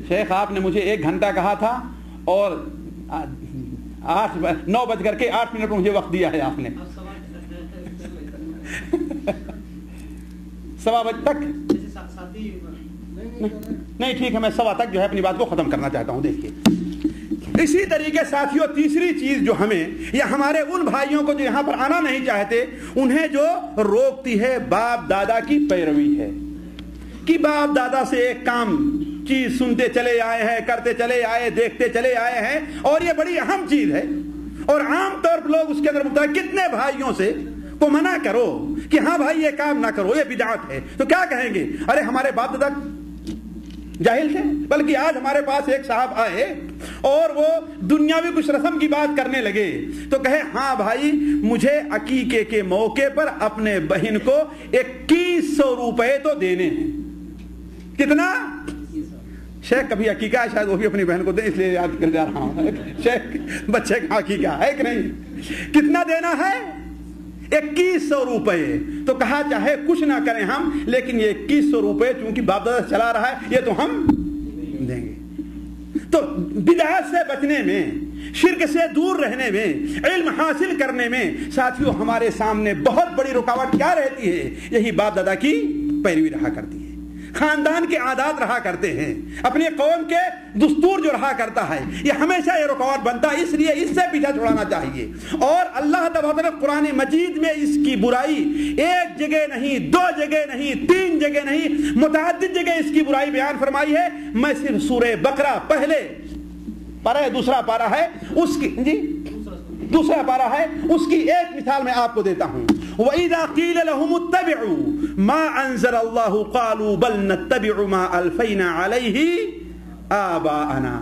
شیخ آپ نے مجھے 1 گھنٹہ کہا تھا اور 9:08 پر مجھے وقت دیا ہے آپ نے، 1:15 تک نہیں، ٹھیک ہے، میں 1:15 تک جو ہے اپنی بات کو ختم کرنا چاہتا ہوں۔ دیکھیے اسی طریقے ساتھیوں تیسری چیز جو ہمیں یا ہمارے ان بھائیوں کو جو یہاں پر آنا نہیں چاہتے انہیں جو روکتی ہے باپ دادا کی پیروی ہے، کہ باپ دادا سے ایک کام چیز سنتے چلے آئے ہیں، کرتے چلے آئے، دیکھتے چلے آئے ہیں، اور یہ بڑی اہم چیز ہے اور عام طور پر لوگ اس کے اندر مبتلا۔ کتنے بھائیوں سے کو منع کرو کہ ہاں بھائی یہ کام نہ کرو، یہ بدعت ہے، تو کیا کہیں گے؟ ارے ہمارے باپ دادا جاہل تھے۔ بلکہ آج ہمارے پاس ایک صاحب آئے اور وہ دنیاوی کچھ رسم کی بات کرنے لگے تو کہے ہاں بھائی مجھے عقیقے کے موقع پر اپنے بہن کو 2100 روپے تو دینے ہیں۔ کتنا؟ شیخ کبھی عقیقہ ہے، شاید وہ بھی اپنی بہن کو دے، اس لیے یاد کر جا رہا ہوں، شیخ بچے کا عقیقہ ہے کہ نہیں، کتنا دینا ہے؟ 2100 روپے۔ تو کہا چاہے کچھ نہ کریں ہم، لیکن یہ 2100 روپے چونکہ باپ دادا چلا رہا ہے یہ تو ہم دیں گے۔ تو بدعات سے بچنے میں، شرک سے دور رہنے میں، علم حاصل کرنے میں ساتھیوں ہمارے سامنے بہت بڑی رکاوٹ کیا رہتی ہے؟ یہی باپ دادا کی پیروی رہا کرتی ہے، خاندان کے عادات رہا کرتے ہیں، اپنی قوم کے دستور جو رہا کرتا ہے، یہ ہمیشہ یہ رکاوٹ بنتا ہے۔ اس لیے اس سے پیچھا چھڑانا چاہیے۔ اور اللہ تبارک و تعالیٰ قرآن مجید میں اس کی برائی 1 جگہ نہیں، 2 جگہ نہیں، 3 جگہ نہیں، متعدد جگہ اس کی برائی بیان فرمائی ہے۔ میں صرف سورہ بقرہ پہلے پارہ دوسرا پارہ ہے اس کی دوسرا پارہ ہے اس کی ایک مثال میں آپ کو دیتا ہوں۔ وَإِذَا قِيلَ لَهُمُ اتَّبِعُوا مَا أَنزَلَ اللَّهُ قَالُوا بَلْ نَتَّبِعُ مَا أَلْفَيْنَا عَلَيْهِ آبَاءَنَا۔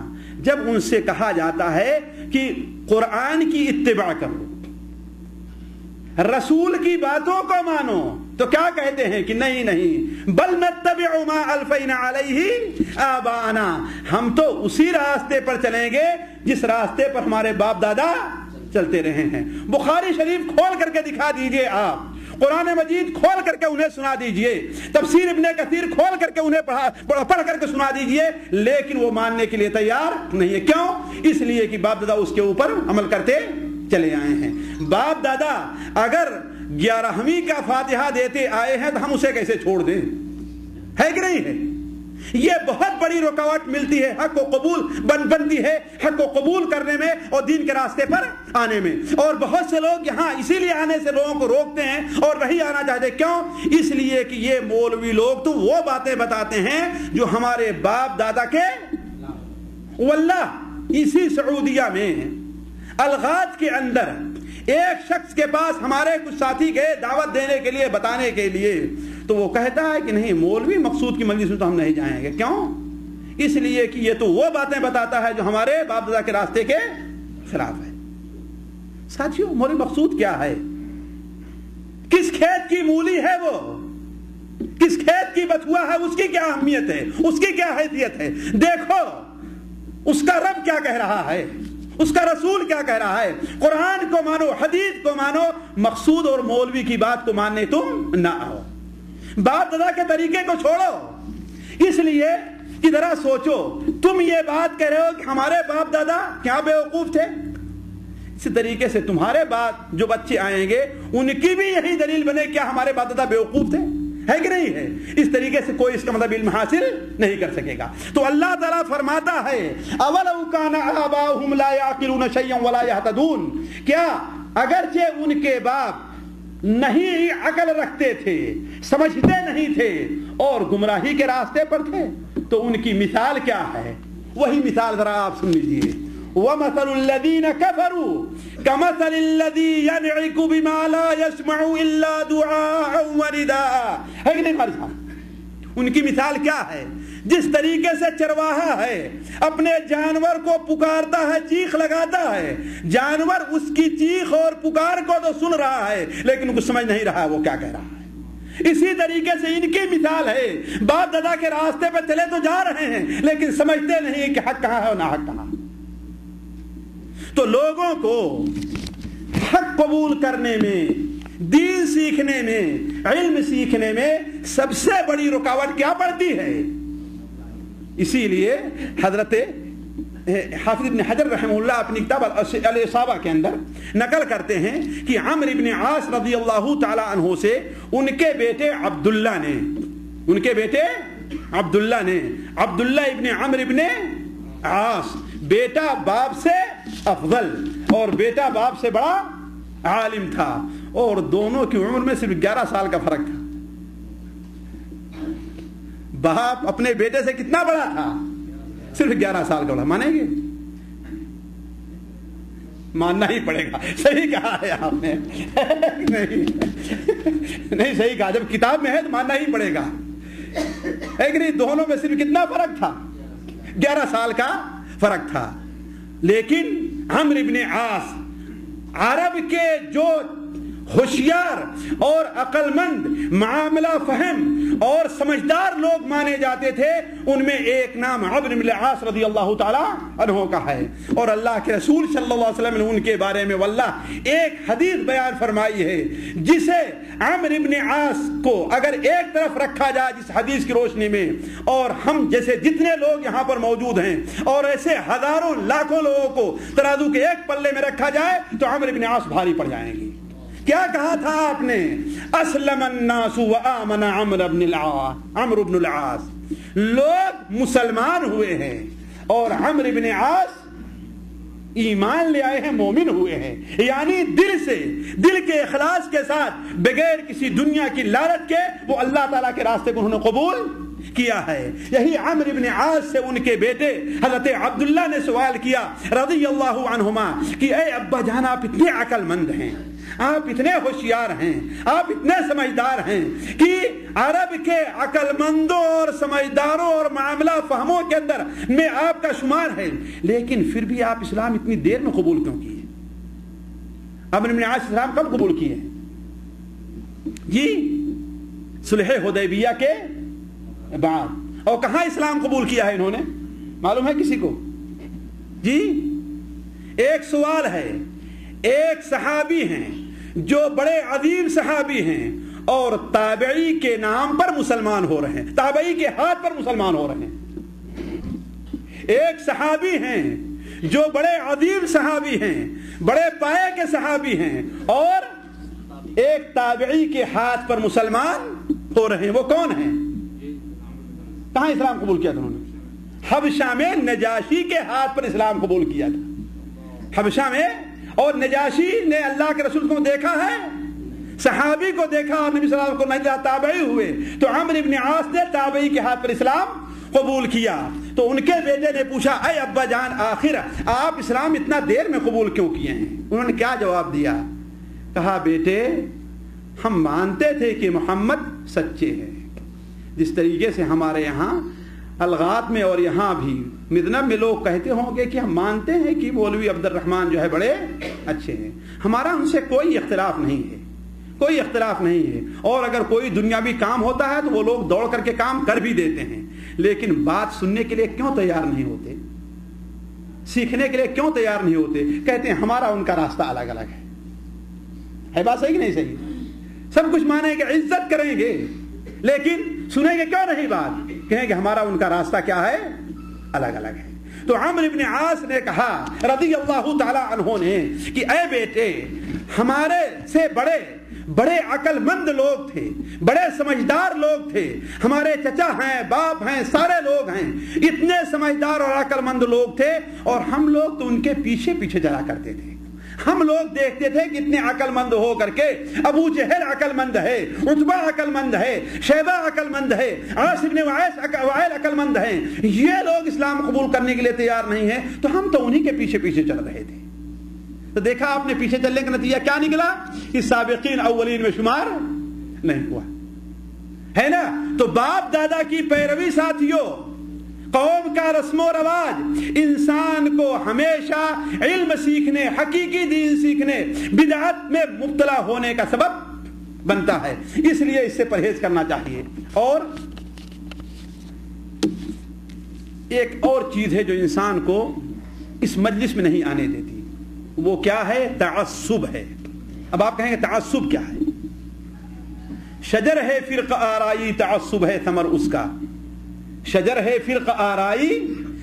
جب ان سے کہا جاتا ہے کہ قرآن کی اتباع کرو، رسول کی باتوں کو مانو، تو کیا کہتے ہیں کہ نہیں نہیں، بل نتبع ما الفینا علیہ آباءنا، ہم تو اسی راستے پر چلیں گے جس راستے پر ہمارے باپ دادا چلتے رہے ہیں۔ بخاری شریف کھول کر کے دکھا دیجئے، آپ قرآن مجید کھول کر کے انہیں سنا دیجئے، تفسیر ابن کثیر کھول کر کے انہیں پڑھ کر کے سنا دیجئے، لیکن وہ ماننے کے لیے تیار نہیں ہے۔ کیوں؟ اس لیے کہ باپ دادا اس کے اوپر عمل کرتے چلے آئے ہیں۔ باپ دادا اگر 11ویں کا فاتحہ دیتے آئے ہیں تو ہم اسے کیسے چھوڑ دیں؟ ہے کہ نہیں ہے؟ یہ بہت بڑی رکاوٹ ملتی ہے حق کو قبول بنتی ہے، حق کو قبول کرنے میں اور دین کے راستے پر آنے میں۔ اور بہت سے لوگ یہاں اسی لیے آنے سے لوگوں کو روکتے ہیں اور نہیں آنا چاہتے۔ کیوں؟ اس لیے کہ یہ مولوی لوگ تو وہ باتیں بتاتے ہیں جو ہمارے باپ دادا کے، واللہ اسی سعودیہ میں الغاز کے اندر ایک شخص کے پاس ہمارے کچھ ساتھی گئے دعوت دینے کے لیے، بتانے کے لیے، تو وہ کہتا ہے کہ نہیں، مولوی مقصود کی مجلس میں تو ہم نہیں جائیں گے۔ کیوں؟ اس لیے کہ یہ تو وہ باتیں بتاتا ہے جو ہمارے باپ دادا کے راستے کے خلاف ہے۔ ساتھیوں، مولوی مقصود کیا ہے؟ کس کھیت کی مولی ہے وہ؟ کس کھیت کی بتھوا ہے؟ اس کی کیا اہمیت ہے؟ اس کی کیا حیثیت ہے؟ دیکھو اس کا رب کیا کہہ رہا ہے، اس کا رسول کیا کہہ رہا ہے۔ قرآن کو مانو، حدیث کو مانو، مقصود اور مولوی کی بات کو ماننے تم نہ آؤ، باپ دادا کے طریقے کو چھوڑو۔ اس لیے کہ ذرا سوچو، تم یہ بات کہہ رہے ہو کہ ہمارے باپ دادا کیا بیوقوف تھے، اسی طریقے سے تمہارے بعد جو بچے آئیں گے ان کی بھی یہی دلیل بنے کیا ہمارے باپ دادا بیوقوف تھے، ہے کہ نہیں ہے؟ اس طریقے سے کوئی اس کا مطلب علم حاصل نہیں کر سکے گا۔ تو اللہ تعالیٰ فرماتا ہے اولو کان آباؤہم لا یعقلون شیئا ولا یہتدون، کیا اگرچہ ان کے باپ نہیں عقل رکھتے تھے، سمجھتے نہیں تھے اور گمراہی کے راستے پر تھے، تو ان کی مثال کیا ہے؟ وہی مثال ذرا آپ سن لیجیے۔ وَمَثَلُ الَّذِينَ كَفَرُوا كَمَثَلِ الَّذِي يَنْعِقُ بِمَا لَا يَسْمَعُ إِلَّا دُعَاءً وَنِدَاءً، ہے کہ نہیں بھائی صاحب؟ ان کی مثال کیا ہے؟ جس طریقے سے چرواہا ہے اپنے جانور کو پکارتا ہے، چیخ لگاتا ہے، جانور اس کی چیخ اور پکار کو تو سن رہا ہے لیکن کچھ سمجھ نہیں رہا ہے وہ کیا کہہ رہا ہے۔ اسی طریقے سے ان کی مثال ہے، باپ دادا کے راستے پہ چلے تو جا رہے ہیں لیکن سمجھتے نہیں کہ حق کہاں ہے اور ناحق کہاں۔ تو لوگوں کو حق قبول کرنے میں، دین سیکھنے میں، علم سیکھنے میں سب سے بڑی رکاوٹ کیا پڑتی ہے؟ اسی لیے حضرت حافظ ابن حجر رحمہ اللہ اپنی کتاب الاصابہ کے اندر نقل کرتے ہیں کہ عمرو ابن عاص رضی اللہ تعالی عنہ سے ان کے بیٹے عبداللہ نے عبداللہ ابن عمرو ابن عاص، بیٹا باپ سے افضل اور بیٹا باپ سے بڑا عالم تھا، اور دونوں کی عمر میں صرف 11 سال کا فرق تھا۔ باپ اپنے بیٹے سے کتنا بڑا تھا؟ صرف 11 سال کا بڑا۔ مانیں گے؟ ماننا ہی پڑے گا۔ صحیح کہا ہے آپ نے، نہیں صحیح کہا، جب کتاب میں ہے تو ماننا ہی پڑے گا، ہے کہ نہیں؟ دونوں میں صرف کتنا فرق تھا؟ 11 سال کا فرق تھا۔ لیکن عمرو ابن عاص عرب کے جو ہوشیار اور عقل مند، معاملہ فہم اور سمجھدار لوگ مانے جاتے تھے، ان میں ایک نام عمرو بن العاص رضی اللہ تعالی عنہ کا ہے۔ اور اللہ کے رسول صلی اللہ علیہ وسلم نے ان کے بارے میں واللہ ایک حدیث بیان فرمائی ہے جسے عمرو بن عاص کو اگر ایک طرف رکھا جائے جس حدیث کی روشنی میں، اور ہم جیسے جتنے لوگ یہاں پر موجود ہیں اور ایسے ہزاروں لاکھوں لوگوں کو ترازو کے ایک پلے میں رکھا جائے تو عمرو بن عاص بھاری پڑ جائیں گے۔ کیا کہا تھا آپ نے؟ اسلم الناس وآمن عمرو بن العاص، لوگ مسلمان ہوئے ہیں اور عمرو بن عاص ایمان لے آئے ہیں، مومن ہوئے ہیں، یعنی دل سے، دل کے اخلاص کے ساتھ، بغیر کسی دنیا کی لالچ کے وہ اللہ تعالیٰ کے راستے کو انہوں نے قبول کیا ہے۔ یہی عمرو بن عاص سے ان کے بیٹے حضرت عبداللہ نے سوال کیا رضی اللہ عنہما کہ اے ابا جان، آپ اتنے عقل مند ہیں، آپ اتنے ہوشیار ہیں, آپ اتنے سمجھدار ہیں کہ عرب کے عقل مندوں اور سمجھداروں اور معاملہ فہموں کے اندر میں آپ کا شمار ہے, لیکن پھر بھی آپ اسلام اتنی دیر میں قبول کیوں کیے؟ عمرو بن عاص اسلام کب قبول کیے ہیں جی؟ صلح حدیبیہ کے بعد. اور کہاں اسلام قبول کیا ہے انہوں نے, معلوم ہے کسی کو جی؟ ایک سوال ہے, ایک صحابی ہیں جو بڑے عظیم صحابی ہیں اور تابعی کے نام پر مسلمان ہو رہے ہیں, تابعی کے ہاتھ پر مسلمان ہو رہے ہیں. ایک صحابی ہیں جو بڑے عظیم صحابی ہیں, بڑے پائے کے صحابی ہیں, اور ایک تابعی کے ہاتھ پر مسلمان ہو رہے ہیں. وہ کون ہیں؟ کہاں اسلام قبول کیا تھا انہوں نے؟ حبشہ میں نجاشی کے ہاتھ پر اسلام قبول کیا تھا, حبشہ میں. اور نجاشی نے اللہ کے رسول کو دیکھا ہے, صحابی کو دیکھا, اور نبی صلی اللہ علیہ وسلم کو تابعی ہوئے, تو عمرو بن عاص نے تابعی کے ہاتھ پر اسلام قبول کیا. تو ان کے بیٹے نے پوچھا, اے ابا جان آخر آپ اسلام اتنا دیر میں قبول کیوں کیے ہیں؟ انہوں نے کیا جواب دیا؟ کہا, بیٹے ہم مانتے تھے کہ محمد سچے ہیں. جس طریقے سے ہمارے یہاں الغات میں اور یہاں بھی مذنب میں لوگ کہتے ہوں گے کہ ہم مانتے ہیں کہ مولوی عبد الرحمن جو ہے بڑے اچھے ہیں, ہمارا ان سے کوئی اختلاف نہیں ہے, کوئی اختلاف نہیں ہے. اور اگر کوئی دنیاوی کام ہوتا ہے تو وہ لوگ دوڑ کر کے کام کر بھی دیتے ہیں, لیکن بات سننے کے لیے کیوں تیار نہیں ہوتے, سیکھنے کے لیے کیوں تیار نہیں ہوتے؟ کہتے ہیں ہمارا ان کا راستہ الگ الگ ہے بات صحیح کہ نہیں صحیح؟ سب کچھ مانیں گے, عزت کریں گے, لیکن سنیں گے کیوں نہیں بات؟ کہیں کہ ہمارا ان کا راستہ کیا ہے, الگ الگ ہے. تو عمرو بن عاص نے کہا رضی اللہ تعالی عنہ نے کہ اے بیٹے, ہمارے سے بڑے عقل مند لوگ تھے, بڑے سمجھدار لوگ تھے, ہمارے چچا ہیں, باپ ہیں, سارے لوگ ہیں, اتنے سمجھدار اور عقل مند لوگ تھے, اور ہم لوگ تو ان کے پیچھے پیچھے چلا کرتے تھے. ہم لوگ دیکھتے تھے کہ اتنے عقل مند ہو کر کے ابو جہل عقل مند ہے, عتبہ عقل مند ہے, شیبہ عقل مند ہے, عاص بن وائل عقل مند ہیں, یہ لوگ اسلام قبول کرنے کے لیے تیار نہیں ہیں, تو ہم تو انہی کے پیچھے پیچھے چل رہے تھے. تو دیکھا آپ نے پیچھے چلنے کا نتیجہ کیا نکلا کہ سابقین اولین میں شمار نہیں ہوا ہے نا. تو باپ دادا کی پیروی ساتھیوں, قوم کا رسم و رواج انسان کو ہمیشہ علم سیکھنے, حقیقی دین سیکھنے, بدعت میں مبتلا ہونے کا سبب بنتا ہے. اس لیے اس سے پرہیز کرنا چاہیے. اور ایک اور چیز ہے جو انسان کو اس مجلس میں نہیں آنے دیتی, وہ کیا ہے؟ تعصب ہے. اب آپ کہیں گے تعصب کیا ہے؟ شجر ہے فرقہ آرائی, تعصب ہے ثمر اس کا. شجر ہے فرقہ آرائی,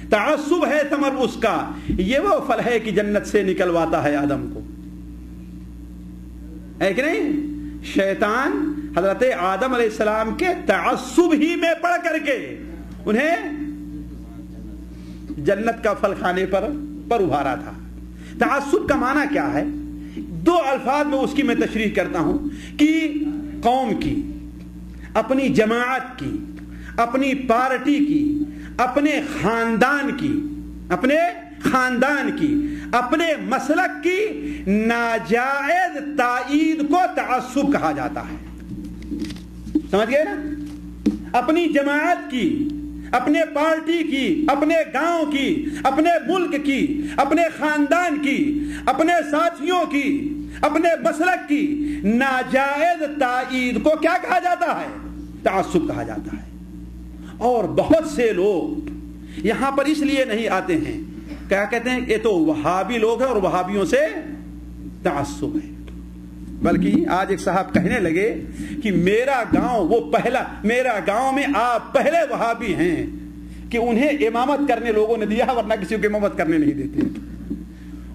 تعصب ہے ثمر اس کا. یہ وہ پھل ہے کہ جنت سے نکلواتا ہے آدم کو, ہے کہ نہیں؟ شیطان حضرت آدم علیہ السلام کے تعصب ہی میں پڑ کر کے انہیں جنت کا پھل کھانے پر ابھارا تھا. تعصب کا معنی کیا ہے؟ دو الفاظ میں اس کی میں تشریح کرتا ہوں کہ قوم کی, اپنی جماعت کی, اپنی پارٹی کی, اپنے خاندان کی, اپنے مسلک کی ناجائز تائید کو تعصب کہا جاتا ہے. سمجھ گئے نا؟ اپنی جماعت کی, اپنے پارٹی کی, اپنے گاؤں کی, اپنے ملک کی, اپنے خاندان کی, اپنے ساتھیوں کی, اپنے مسلک کی ناجائز تائید کو کیا کہا جاتا ہے؟ تعصب کہا جاتا ہے. اور بہت سے لوگ یہاں پر اس لیے نہیں آتے ہیں, کیا کہتے ہیں, یہ تو وہابی لوگ ہیں اور وہابیوں سے تعصب ہے. بلکہ آج ایک صاحب کہنے لگے کہ میرا گاؤں میں آپ پہلے وہابی ہیں کہ انہیں امامت کرنے لوگوں نے دیا, ورنہ کسی کو امامت کرنے نہیں دیتے.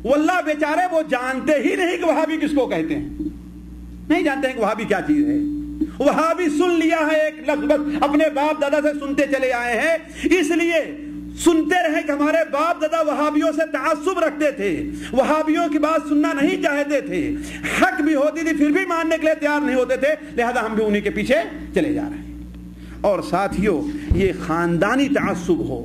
واللہ بیچارے وہ جانتے ہی نہیں کہ وہابی کس کو کہتے ہیں, نہیں جانتے ہیں کہ وہابی کیا چیز ہے. وہابی سن لیا ہے ایک لفظ, بس اپنے باپ دادا سے سنتے چلے آئے ہیں, اس لیے سنتے رہے کہ ہمارے باپ دادا وہابیوں سے تعصب رکھتے تھے, وہابیوں کی بات سننا نہیں چاہتے تھے, حق بھی ہوتی تھی پھر بھی ماننے کے لیے تیار نہیں ہوتے تھے, لہذا ہم بھی انہی کے پیچھے چلے جا رہے ہیں. اور ساتھیوں, یہ خاندانی تعصب ہو,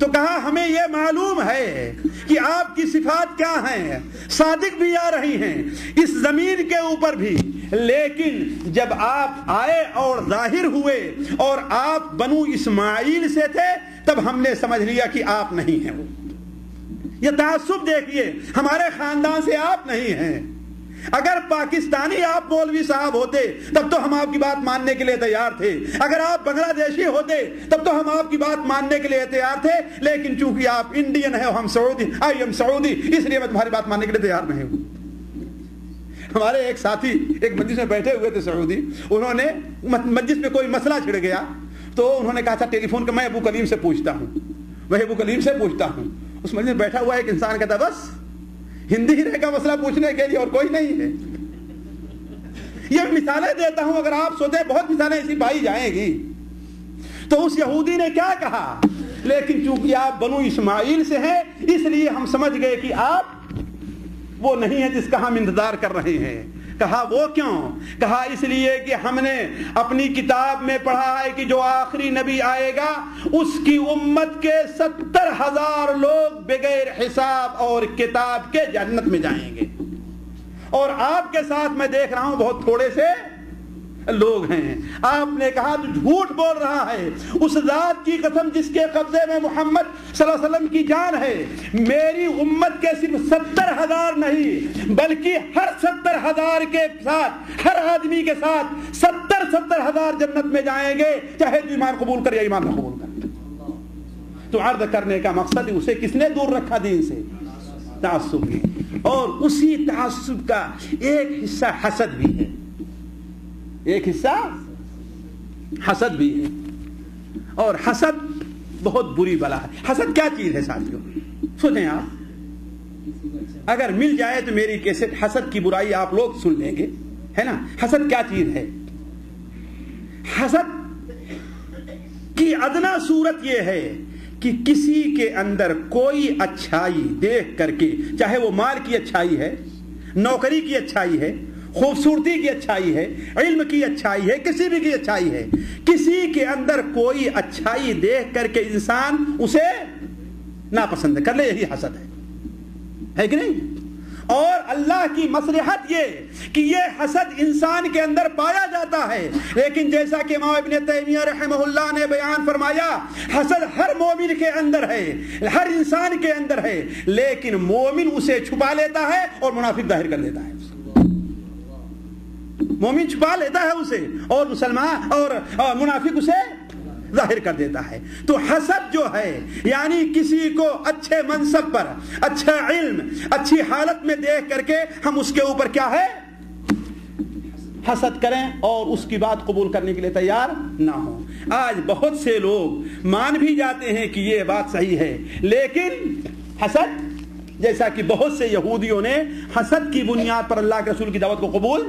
تو کہا ہمیں یہ معلوم ہے کہ آپ کی صفات کیا ہیں، صادق بھی آ رہی ہیں اس زمین کے اوپر بھی، لیکن جب آپ آئے اور ظاہر ہوئے اور آپ بنو اسماعیل سے تھے تب ہم نے سمجھ لیا کہ آپ نہیں ہیں۔ وہ یہ تعصب دیکھیے، ہمارے خاندان سے آپ نہیں ہیں۔ اگر پاکستانی آپ مولوی صاحب ہوتے تب تو ہم آپ کی بات ماننے کے لیے تیار تھے، اگر آپ بنگلہ دیشی ہوتے تب تو ہم آپ کی بات ماننے کے لیے تیار تھے، لیکن چونکہ آپ انڈین ہیں، ہم سعودی، آئی ایم سعودی، اس لیے میں تمہاری بات ماننے کے لیے تیار نہیں ہوں۔ ہمارے ایک ساتھی ایک مجلس میں بیٹھے ہوئے تھے سعودی، انہوں نے مجلس میں کوئی مسئلہ چھڑ گیا تو انہوں نے کہا تھا ٹیلی فون کہ میں ابو کلیم سے پوچھتا ہوں، میں ابو کلیم سے پوچھتا ہوں۔ اس مجلس میں بیٹھا ہوا ایک انسان کہتا بس ہندی ہی رہے گا مسئلہ پوچھنے کے لیے اور کوئی نہیں ہے۔ یہ مثالیں دیتا ہوں، اگر آپ سوچیں بہت مثالیں ایسی پائی جائیں گی۔ تو اس یہودی نے کیا کہا، لیکن چونکہ آپ بنو اسماعیل سے ہیں اس لیے ہم سمجھ گئے کہ آپ وہ نہیں ہے جس کا ہم انتظار کر رہے ہیں۔ کہا وہ کیوں؟ کہا اس لیے کہ ہم نے اپنی کتاب میں پڑھا ہے کہ جو آخری نبی آئے گا اس کی امت کے 70,000 لوگ بغیر حساب اور کتاب کے جنت میں جائیں گے، اور آپ کے ساتھ میں دیکھ رہا ہوں بہت تھوڑے سے لوگ ہیں۔ آپ نے کہا تو جھوٹ بول رہا ہے، اس ذات کی قسم جس کے قبضے میں محمد صلی اللہ علیہ وسلم کی جان ہے، میری امت کے صرف 70,000 نہیں بلکہ ہر 70,000 کے ساتھ، ہر آدمی کے ساتھ 70,000 جنت میں جائیں گے، چاہے تو ایمان قبول کر یا ایمان نہ قبول کر۔ تو عرض کرنے کا مقصد اسے کس نے دور رکھا دین سے؟ تعصب کی، اور اسی تعصب کا ایک حصہ حسد بھی ہے، ایک حصہ حسد بھی ہے، اور حسد بہت بری بلا ہے۔ حسد کیا چیز ہے ساتھیوں؟ سوچیں آپ، اگر مل جائے تو میری کیسٹ حسد کی برائی آپ لوگ سن لیں گے، ہے نا؟ حسد کیا چیز ہے؟ حسد کی ادنا صورت یہ ہے کہ کسی کے اندر کوئی اچھائی دیکھ کر کے، چاہے وہ مال کی اچھائی ہے، نوکری کی اچھائی ہے، خوبصورتی کی اچھائی ہے، علم کی اچھائی ہے، کسی بھی کی اچھائی ہے، کسی کے اندر کوئی اچھائی دیکھ کر کے انسان اسے ناپسند کر لے، یہی حسد ہے کہ نہیں؟ اور اللہ کی مصلحت یہ کہ یہ حسد انسان کے اندر پایا جاتا ہے، لیکن جیسا کہ امام ابن تیمیہ رحمہ اللہ نے بیان فرمایا، حسد ہر مومن کے اندر ہے، ہر انسان کے اندر ہے، لیکن مومن اسے چھپا لیتا ہے اور منافق ظاہر کر لیتا ہے۔ مومن چھپا لیتا ہے اسے، اور مسلمان اور منافق اسے ظاہر کر دیتا ہے۔ تو حسد جو ہے یعنی کسی کو اچھے منصب پر، اچھا علم، اچھی حالت میں دیکھ کر کے ہم اس کے اوپر کیا ہے، حسد کریں اور اس کی بات قبول کرنے کے لیے تیار نہ ہوں۔ آج بہت سے لوگ مان بھی جاتے ہیں کہ یہ بات صحیح ہے، لیکن حسد، جیسا کہ بہت سے یہودیوں نے حسد کی بنیاد پر اللہ کے رسول کی دعوت کو قبول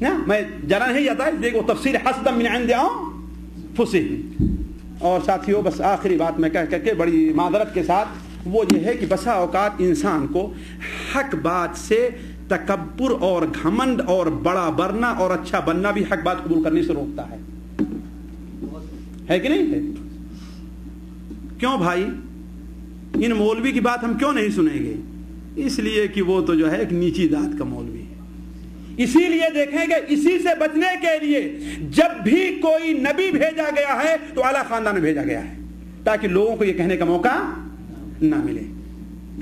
نہ، میں جانا نہیں جاتا ہے، دیکھو تفسیر حسد من عند انفسہم۔ اور ساتھیوں بس آخری بات میں کہہ کر کے بڑی معذرت کے ساتھ، وہ یہ ہے کہ بسا اوقات انسان کو حق بات سے تکبر اور گھمنڈ اور بڑا بننا اور اچھا بننا بھی حق بات قبول کرنے سے روکتا ہے کہ نہیں ہے؟ کیوں بھائی؟ ان مولوی کی بات ہم کیوں نہیں سنیں گے؟ اس لیے کہ وہ تو جو ہے ایک نیچی ذات کا مولوی ہے۔ اسی لیے دیکھیں گے، اسی سے بچنے کے لیے جب بھی کوئی نبی بھیجا گیا ہے تو اعلیٰ خاندان میں بھیجا گیا ہے، تاکہ لوگوں کو یہ کہنے کا موقع نہ ملے،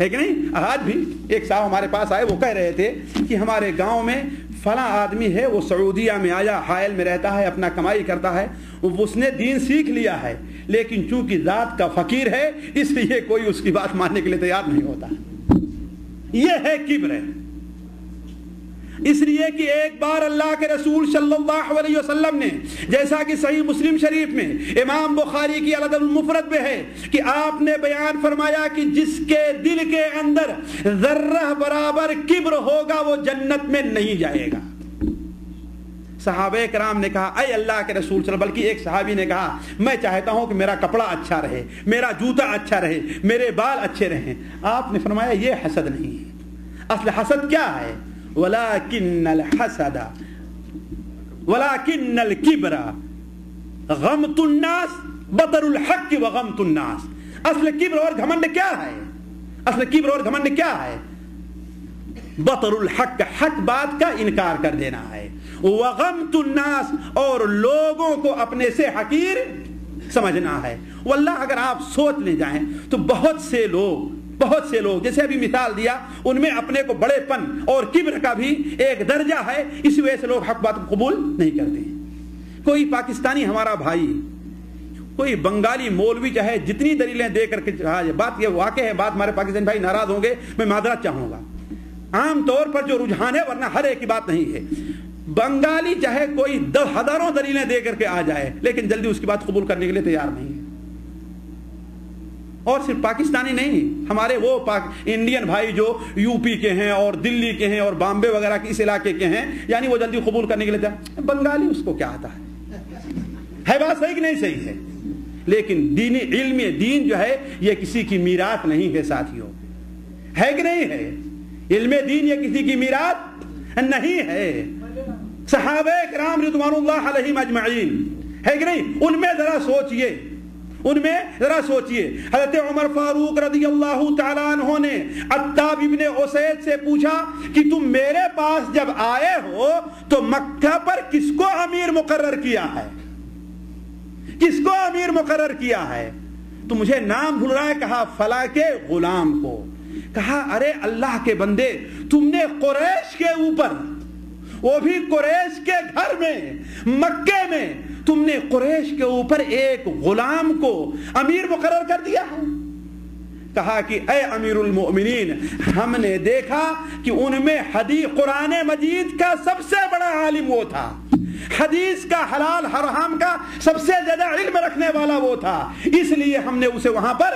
ہے کہ نہیں؟ آج بھی ایک صاحب ہمارے پاس آئے، وہ کہہ رہے تھے کہ ہمارے گاؤں میں فلاں آدمی ہے، وہ سعودیہ میں آیا، حائل میں رہتا ہے، اپنا کمائی کرتا ہے، اس نے دین سیکھ لیا ہے، لیکن چونکہ ذات کا فقیر ہے اس لیے کوئی اس کی بات ماننے کے لیے تیار نہیں ہوتا۔ یہ ہے کبر۔ اس لیے کہ ایک بار اللہ کے رسول صلی اللہ علیہ وسلم نے، جیسا کہ صحیح مسلم شریف میں، امام بخاری کی الادب المفرد میں ہے کہ آپ نے بیان فرمایا کہ جس کے دل کے اندر ذرہ برابر کبر ہوگا وہ جنت میں نہیں جائے گا۔ صحابہ کرام نے کہا اے اللہ کے رسول صلی اللہ علیہ وسلم، بلکہ ایک صحابی نے کہا میں چاہتا ہوں کہ میرا کپڑا اچھا رہے، میرا جوتا اچھا رہے، میرے بال اچھے رہیں۔ آپ نے فرمایا یہ حسد نہیں ہے، اصل حسد کیا ہے؟ وَلَكِنَّ الْحَسَدَ وَلَكِنَّ الْكِبْرَ غَمْتُ النَّاسِ بَطَرُ الْحَقِّ وَغَمْتُ النَّاسِ۔ اصل کبر اور گھمنڈ کیا ہے؟ اصل کبر اور گھمنڈ کیا ہے؟ بطر الحق، حق بات کا انکار کر دینا ہے، وغمت الناس، اور لوگوں کو اپنے سے حقیر سمجھنا ہے۔ واللہ اگر آپ سوچ لے جائیں تو بہت سے لوگ جیسے ابھی مثال دیا، ان میں اپنے کو بڑے پن اور کبر کا بھی ایک درجہ ہے، اس وجہ سے لوگ حق بات کو قبول نہیں کرتے۔ کوئی پاکستانی ہمارا بھائی، کوئی بنگالی مولوی چاہے جتنی دلیلیں دے کر کے، بات یہ واقع ہے، بات ہمارے پاکستانی بھائی ناراض ہوں گے، میں معذرت چاہوں گا، عام طور پر جو رجحان ہے، ورنہ ہر ایک کی بات نہیں ہے، بنگالی چاہے کوئی ہزاروں دلیلیں دے کر کے آ جائے لیکن جلدی اس کی بات قبول کرنے کے لیے تیار نہیں ہے۔ اور صرف پاکستانی نہیں، ہمارے وہ انڈین بھائی جو یو پی کے ہیں اور دلی کے ہیں اور بامبے وغیرہ کے اس علاقے کے ہیں، یعنی وہ جلدی قبول کرنے کے لیے تیار، بنگالی اس کو کیا آتا ہے بات صحیح کہ نہیں صحیح ہے؟ لیکن دینی علم دین جو ہے یہ کسی کی میراث نہیں ہے ساتھیوں، ہے کہ نہیں ہے؟ علم دین یہ کسی کی میراث نہیں ہے، صحابہ کرام رضوان اللہ علیہم اجمعین، ہے کہ نہیں؟ ان میں ذرا سوچئے، حضرت عمر فاروق رضی اللہ تعالیٰ عنہ نے عتاب ابن اسید سے پوچھا کہ تم میرے پاس جب آئے ہو تو مکہ پر کس کو امیر مقرر کیا ہے؟ کس کو امیر مقرر کیا ہے؟ تو مجھے نام بھول رہا ہے، کہا فلاں کے غلام کو۔ کہا ارے اللہ کے بندے، تم نے قریش کے اوپر، وہ بھی قریش کے گھر میں، مکے میں، تم نے قریش کے اوپر ایک غلام کو امیر مقرر کر دیا ہے۔ کہا کہ اے امیر المؤمنین، ہم نے دیکھا کہ ان میں قرآن مجید کا سب سے بڑا عالم وہ تھا، حدیث کا حلال حرام کا سب سے زیادہ علم رکھنے والا وہ تھا، اس لیے ہم نے اسے وہاں پر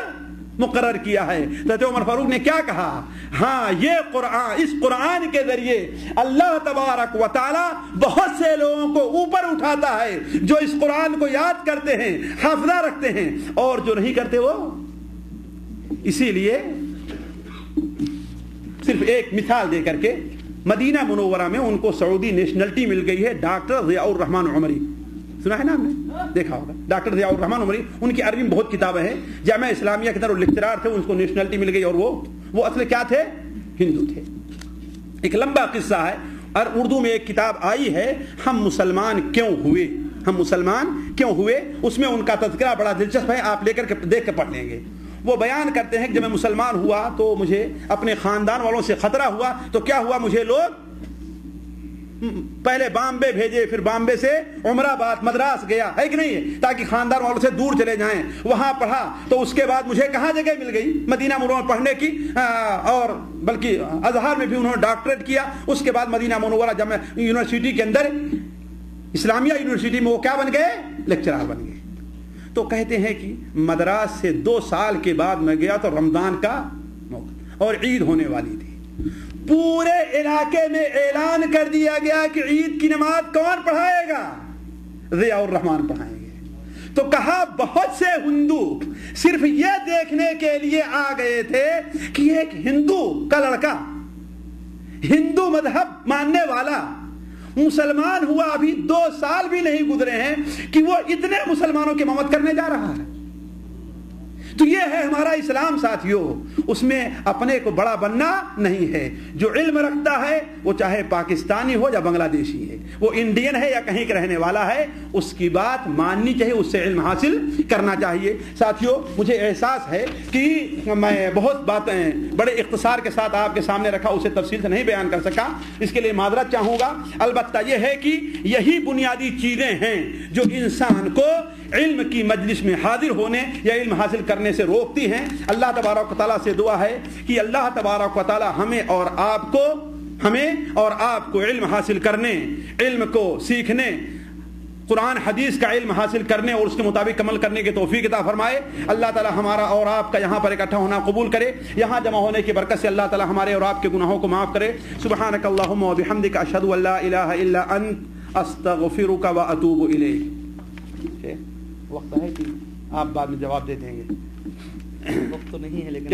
مقرر کیا ہے۔ حضرت عمر فاروق نے کیا کہا؟ ہاں، یہ قرآن، اس قرآن کے ذریعے اللہ تبارک و تعالی بہت سے لوگوں کو اوپر اٹھاتا ہے، جو اس قرآن کو یاد کرتے ہیں، حافظہ رکھتے ہیں، اور جو نہیں کرتے وہ۔ اسی لیے صرف ایک مثال دے کر کے، مدینہ منورہ میں ان کو سعودی نیشنلٹی مل گئی ہے، ڈاکٹر ضیاء الرحمن عمری، سنا ہے نا، ہم نے دیکھا ہوگا، ڈاکٹر ضیاء الرحمن عمری، ان کی عربی میں بہت کتابیں ہیں، جامعہ اسلامیہ کے اندر وہ لیکچرار تھے، ان کو نیشنلٹی مل گئی، اور وہ اصل کیا تھے؟ ہندو تھے۔ ایک لمبا قصہ ہے، اور اردو میں ایک کتاب آئی ہے، ہم مسلمان کیوں ہوئے، ہم مسلمان کیوں ہوئے، اس میں ان کا تذکرہ بڑا دلچسپ ہے، آپ لے کر کے دیکھ کے پڑھ لیں گے۔ وہ بیان کرتے ہیں کہ جب میں مسلمان ہوا تو مجھے اپنے خاندان والوں سے خطرہ ہوا، تو کیا ہوا، مجھے لوگ پہلے بامبے بھیجے، پھر بامبے سے عمرآباد مدراس گیا، ہے کہ نہیں ہے، تاکہ خاندان والوں سے دور چلے جائیں، وہاں پڑھا، تو اس کے بعد مجھے کہاں جگہ مل گئی؟ مدینہ منورہ میں پڑھنے کی، اور بلکہ ازہر میں بھی انہوں نے ڈاکٹریٹ کیا، اس کے بعد مدینہ منورہ جامعہ یونیورسٹی کے اندر، اسلامیہ یونیورسٹی میں وہ کیا بن گئے؟ لیکچرار بن گئے۔ تو کہتے ہیں کہ مدراس سے 2 سال کے بعد میں گیا تو رمضان کا موقع اور عید ہونے والی تھی، پورے علاقے میں اعلان کر دیا گیا کہ عید کی نماز کون پڑھائے گا؟ ضیاء الرحمن پڑھائیں گے۔ تو کہا بہت سے ہندو صرف یہ دیکھنے کے لیے آ گئے تھے کہ ایک ہندو کا لڑکا، ہندو مذہب ماننے والا، مسلمان ہوا ابھی 2 سال بھی نہیں گزرے ہیں کہ وہ اتنے مسلمانوں کی امامت کرنے جا رہا ہے۔ تو یہ ہے ہمارا اسلام ساتھیوں، اس میں اپنے کو بڑا بننا نہیں ہے۔ جو علم رکھتا ہے وہ چاہے پاکستانی ہو یا بنگلہ دیشی ہے، وہ انڈین ہے یا کہیں کا رہنے والا ہے، اس کی بات ماننی چاہیے، اس سے علم حاصل کرنا چاہیے۔ ساتھیوں، مجھے احساس ہے کہ میں بہت باتیں بڑے اختصار کے ساتھ آپ کے سامنے رکھا، اسے تفصیل سے نہیں بیان کر سکا، اس کے لیے معذرت چاہوں گا۔ البتہ یہ ہے کہ یہی بنیادی چیزیں ہیں جو انسان کو علم کی مجلس میں حاضر ہونے یا علم حاصل کرنے سے روکتی ہیں۔ اللہ تبارک و تعالیٰ سے دعا ہے کہ اللہ تبارک و تعالیٰ ہمیں اور آپ کو علم حاصل کرنے، علم کو سیکھنے، قرآن حدیث کا علم حاصل کرنے اور اس کے مطابق عمل کرنے کی توفیق عطا فرمائے۔ اللہ تعالیٰ ہمارا اور آپ کا یہاں پر اکٹھا ہونا قبول کرے، یہاں جمع ہونے کی برکت سے اللہ تعالیٰ ہمارے اور آپ کے گناہوں کو معاف کرے۔ سبحانک اللہم و بحمدک، اشہد ان لا الہ الا انت، استغفرک و اتوب الیک۔ وقت ہے کہ آپ بعد میں جواب دے دیں گے، وقت تو نہیں ہے لیکن